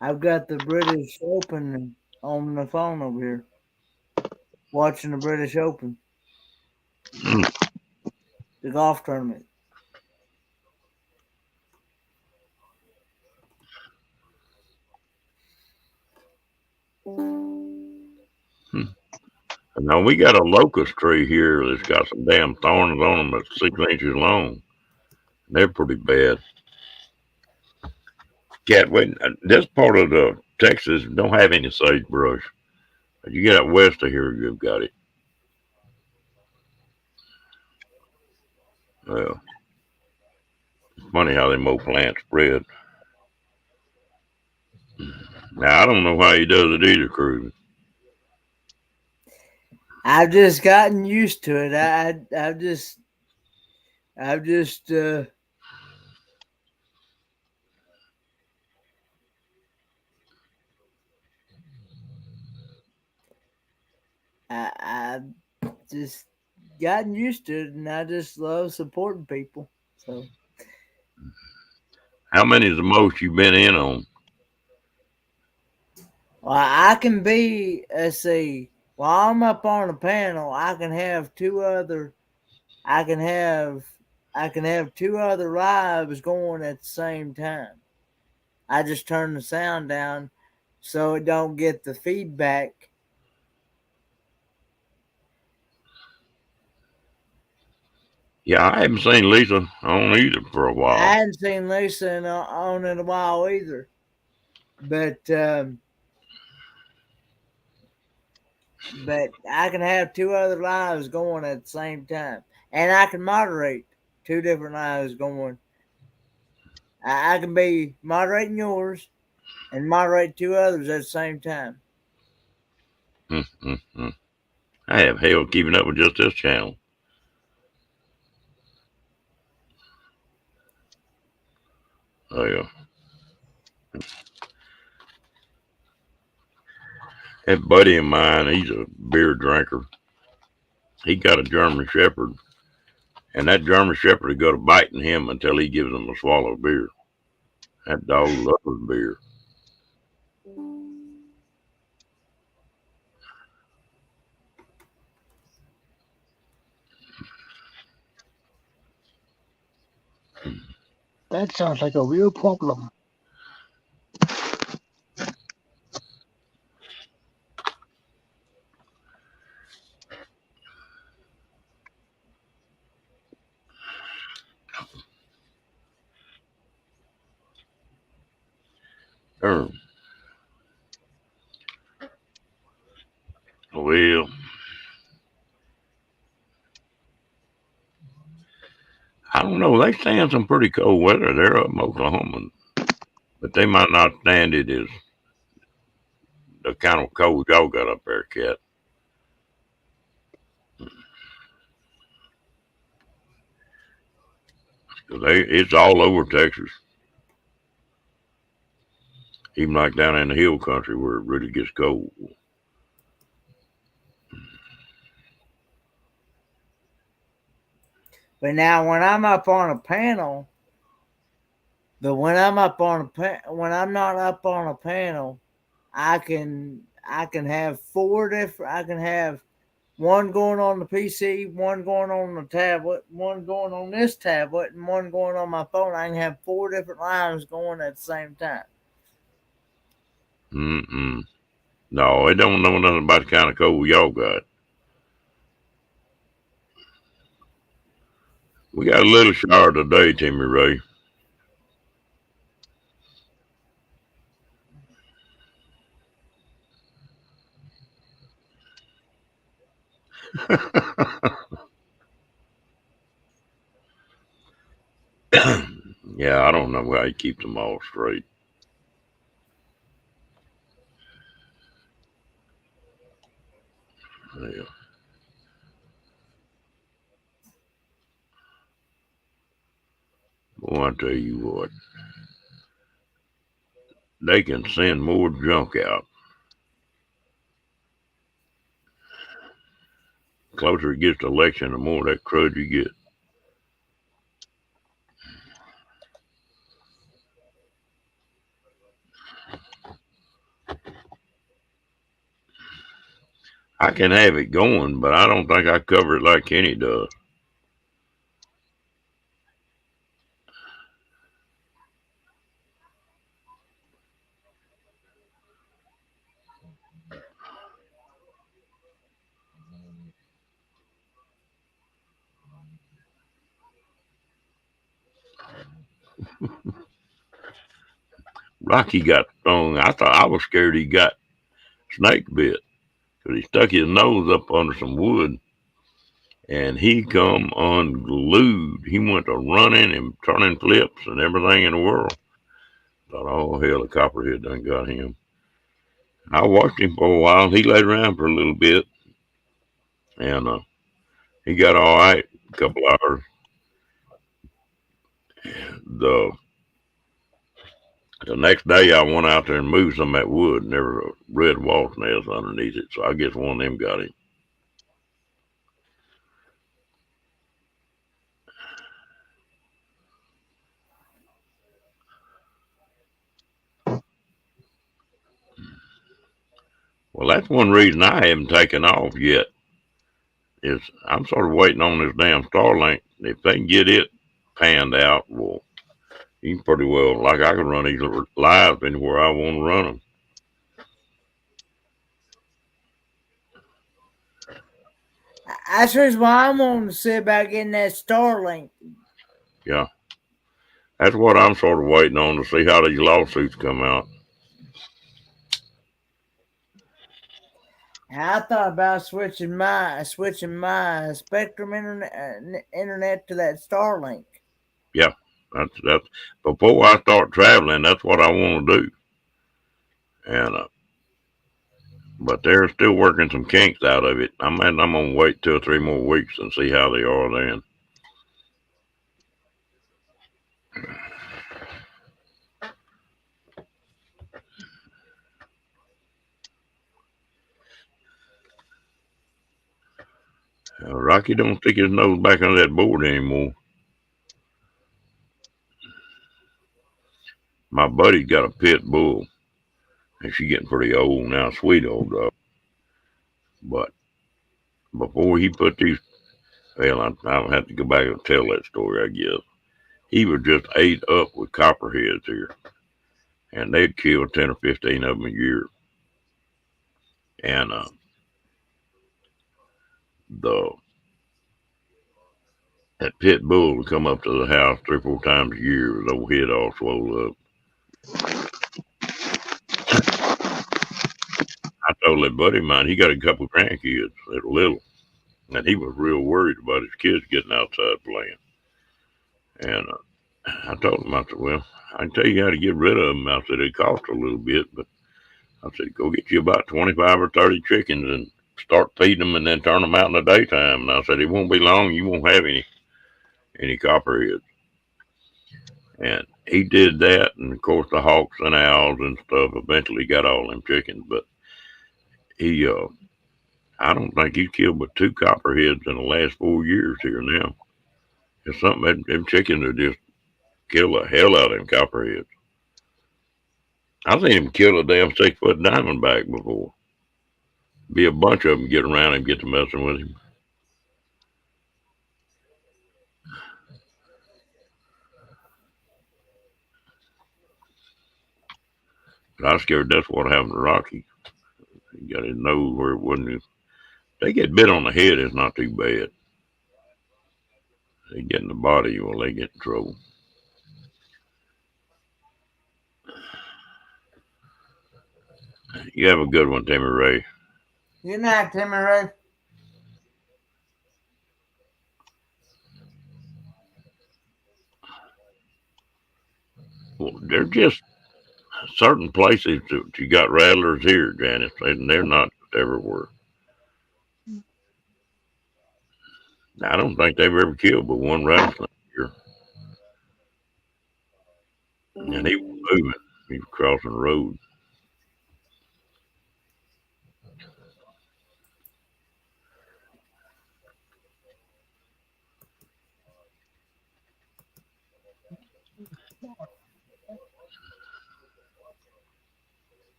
I've got the British Open on the phone over here, watching the British Open, Mm. the golf tournament. Now we got a locust tree here that's got some damn thorns on them that's 6 inches long. They're pretty bad. Cat, wait, this part of the Texas don't have any sagebrush. You get out west of here, you've got it. Well, it's funny how them old plants spread. Now I don't know how he does it either, Cruz. I've just gotten used to it. I've just I've just gotten used to it, and I just love supporting people. So, How many is the most you've been in on? well, I can be. Let's see. While I'm up on a panel, I can have two other. I can have. I can have two other lives going at the same time. I just turn the sound down so it don't get the feedback. Yeah, I haven't seen Lisa on either for a I while. hadn't seen Lisa on in a while either, but I can have two other lives going at the same time, and I can moderate two different lives going. I can be moderating yours and moderate two others at the same time. Mm. I have hell keeping up with just this channel. Oh yeah. That buddy of mine, he's a beer drinker. He got a German Shepherd, and that German Shepherd will go to biting him until he gives him a swallow of beer. That dog loves beer. That sounds like a real problem. Well, I don't know. They stand some pretty cold weather there up in Oklahoma, but they might not stand it as the kind of cold y'all got up there, Cat. Cause it's all over Texas, even like down in the hill country where it really gets cold. But now, when I'm up on a panel, when I'm not up on a panel, I can have four different. I can have one going on the PC, one going on the tablet, one going on this tablet, and one going on my phone. I can have four different lines going at the same time. Mm-mm. No, they don't know nothing about the kind of cold y'all got. We got a little shower today, Timmy Ray. Yeah, I don't know how he keeps them all straight. Yeah. Boy, I tell you what, they can send more junk out. The closer it gets to election, the more that crud you get. I can have it going, but I don't think I cover it like Kenny does. Rocky got stung. I was scared he got snake bit because he stuck his nose up under some wood and he come unglued. He went to running and turning flips and everything in the world. Thought, oh hell, the copperhead done got him. I watched him for a while. He laid around for a little bit and he got all right. A couple hours. The the next day, I went out there and moved some of that wood, and there was a red wasp nest underneath it. So I guess one of them got him. Well, that's one reason I haven't taken off yet. Is I'm sort of waiting on this damn Starlink. If they can get it panned out, well, you can pretty well, like I can run these live anywhere I want to run them. That's the reason why I'm wanting to see about getting that Starlink. Yeah. That's what I'm sort of waiting on to see how these lawsuits come out. And I thought about switching my Spectrum internet to that Starlink. Yeah. That's before I start traveling, that's what I want to do. And but they're still working some kinks out of it. I'm gonna wait 2 or 3 more weeks and see how they are then. Rocky don't stick his nose back under that board anymore. My buddy's got a pit bull, and she's getting pretty old now, sweet old dog. But before he put these, well, I'll have to go back and tell that story, I guess. He was just ate up with copperheads here, and they'd kill 10 or 15 of them a year. And the that pit bull would come up to the house 3 or 4 times a year with his old head all swollen up. I told that buddy of mine, he got a couple of grandkids that were little, and he was real worried about his kids getting outside playing. And I told him, I said, well, I can tell you how to get rid of them. I said, it costs a little bit, but I said, go get you about 25 or 30 chickens and start feeding them and then turn them out in the daytime. And I said, it won't be long. You won't have any copperheads. And he did that. And of course, the hawks and owls and stuff eventually got all them chickens. But he, I don't think he's killed but 2 copperheads in the last 4 years here now. It's something that them chickens are just kill the hell out of them copperheads. I've seen him kill a damn 6-foot diamondback before. Be a bunch of them get around and get to messing with him. But I was scared that's what happened to Rocky. He got his nose where it wasn't. They get bit on the head, it's not too bad. They get in the body, well, they get in trouble. You have a good one, Timmy Ray. Good night, Timmy Ray. Well, they're just certain places that you got rattlers here, Janice, and they're not everywhere. I don't think they've ever killed but one rattlesnake here, and he was moving. He was crossing the road.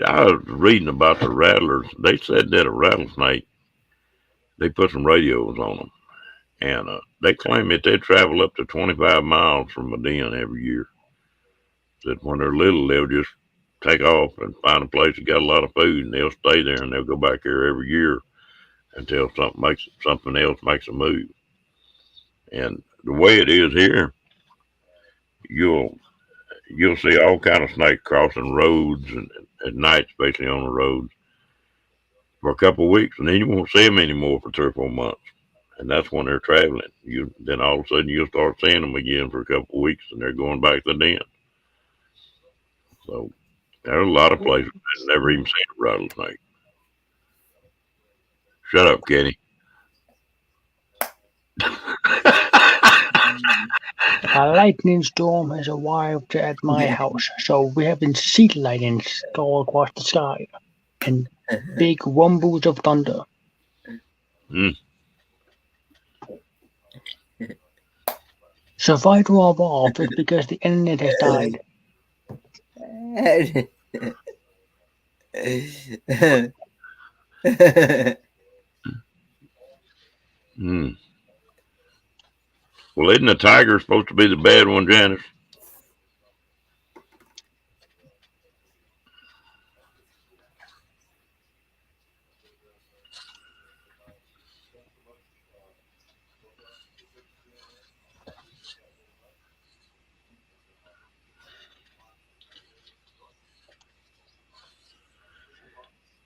I was reading about the rattlers. They said that a rattlesnake, they put some radios on them, and they claim that they travel up to 25 miles from a den every year. That when they're little, they'll just take off and find a place that got a lot of food, and they'll stay there, and they'll go back there every year until something else makes a move. And the way it is here, you'll you'll see all kind of snakes crossing roads and at night, especially on the roads, for a couple of weeks, and then you won't see them anymore for 3 or 4 months. And that's when they're traveling. Then all of a sudden you'll start seeing them again for a couple of weeks, and they're going back to the den. So there's a lot of places I've never even seen a rattlesnake. Shut up, Kenny. A lightning storm has arrived at my house, so we have been sea lightnings all across the sky and big rumbles of thunder. Mm. Survival evolved is because the internet has died. Mm. Well, isn't the tiger supposed to be the bad one, Janice?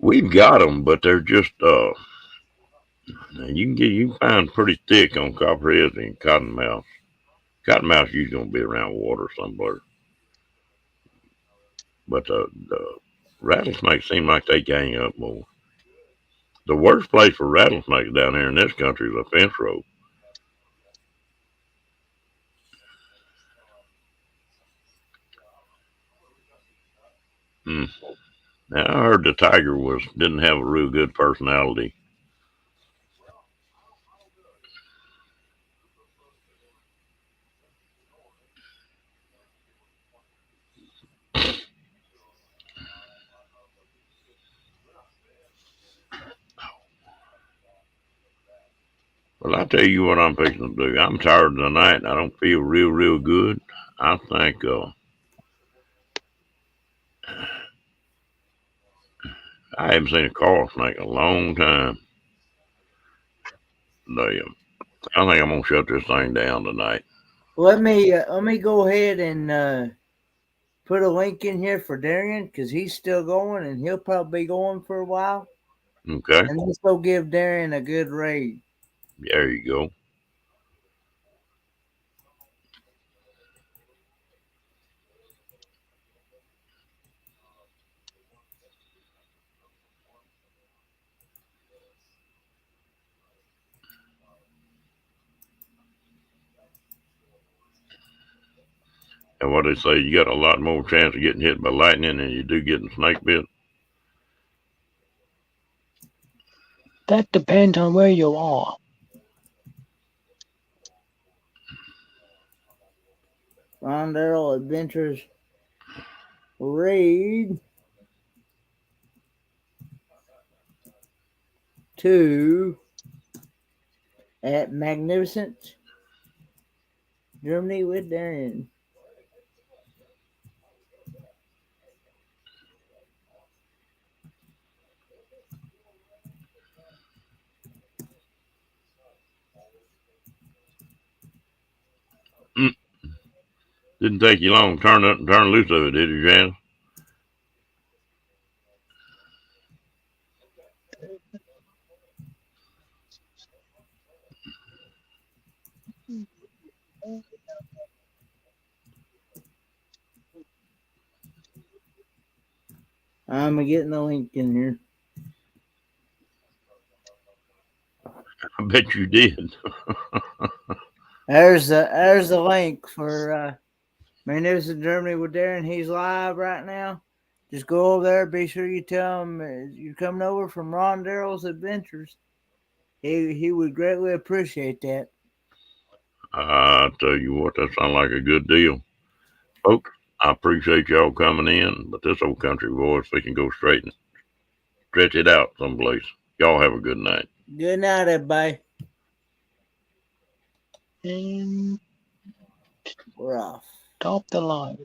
We've got them, but they're just you can find pretty thick on copperheads and cottonmouth. Cottonmouth usually gonna be around water somewhere, but the rattlesnakes seem like they gang up more. The worst place for rattlesnakes down here in this country is a fence row. Mm. Now, I heard the tiger didn't have a real good personality. Well, I tell you what I'm fixing to do. I'm tired tonight, and I don't feel real good. I think I haven't seen a car snake in a long time. I think I'm gonna shut this thing down tonight. Let me go ahead and put a link in here for Darian because he's still going and he'll probably be going for a while. Okay. And this will give Darian a good raid. There you go. And what they say, you got a lot more chance of getting hit by lightning than you do getting snake bit. That depends on where you are. Fondale Adventures raid to at Magnificent Germany with Darian. Didn't take you long to turn loose of it, did you, Jan? I'm getting the link in here. I bet you did. There's the link for Magnificent Germany with Darren. He's live right now. Just go over there. Be sure you tell him you're coming over from Ron Darrell's Adventures. He would greatly appreciate that. I tell you what, that sounds like a good deal. Folks, I appreciate y'all coming in, but this old country voice, we can go straight and stretch it out someplace. Y'all have a good night. Good night, everybody. And We're off. stop the live.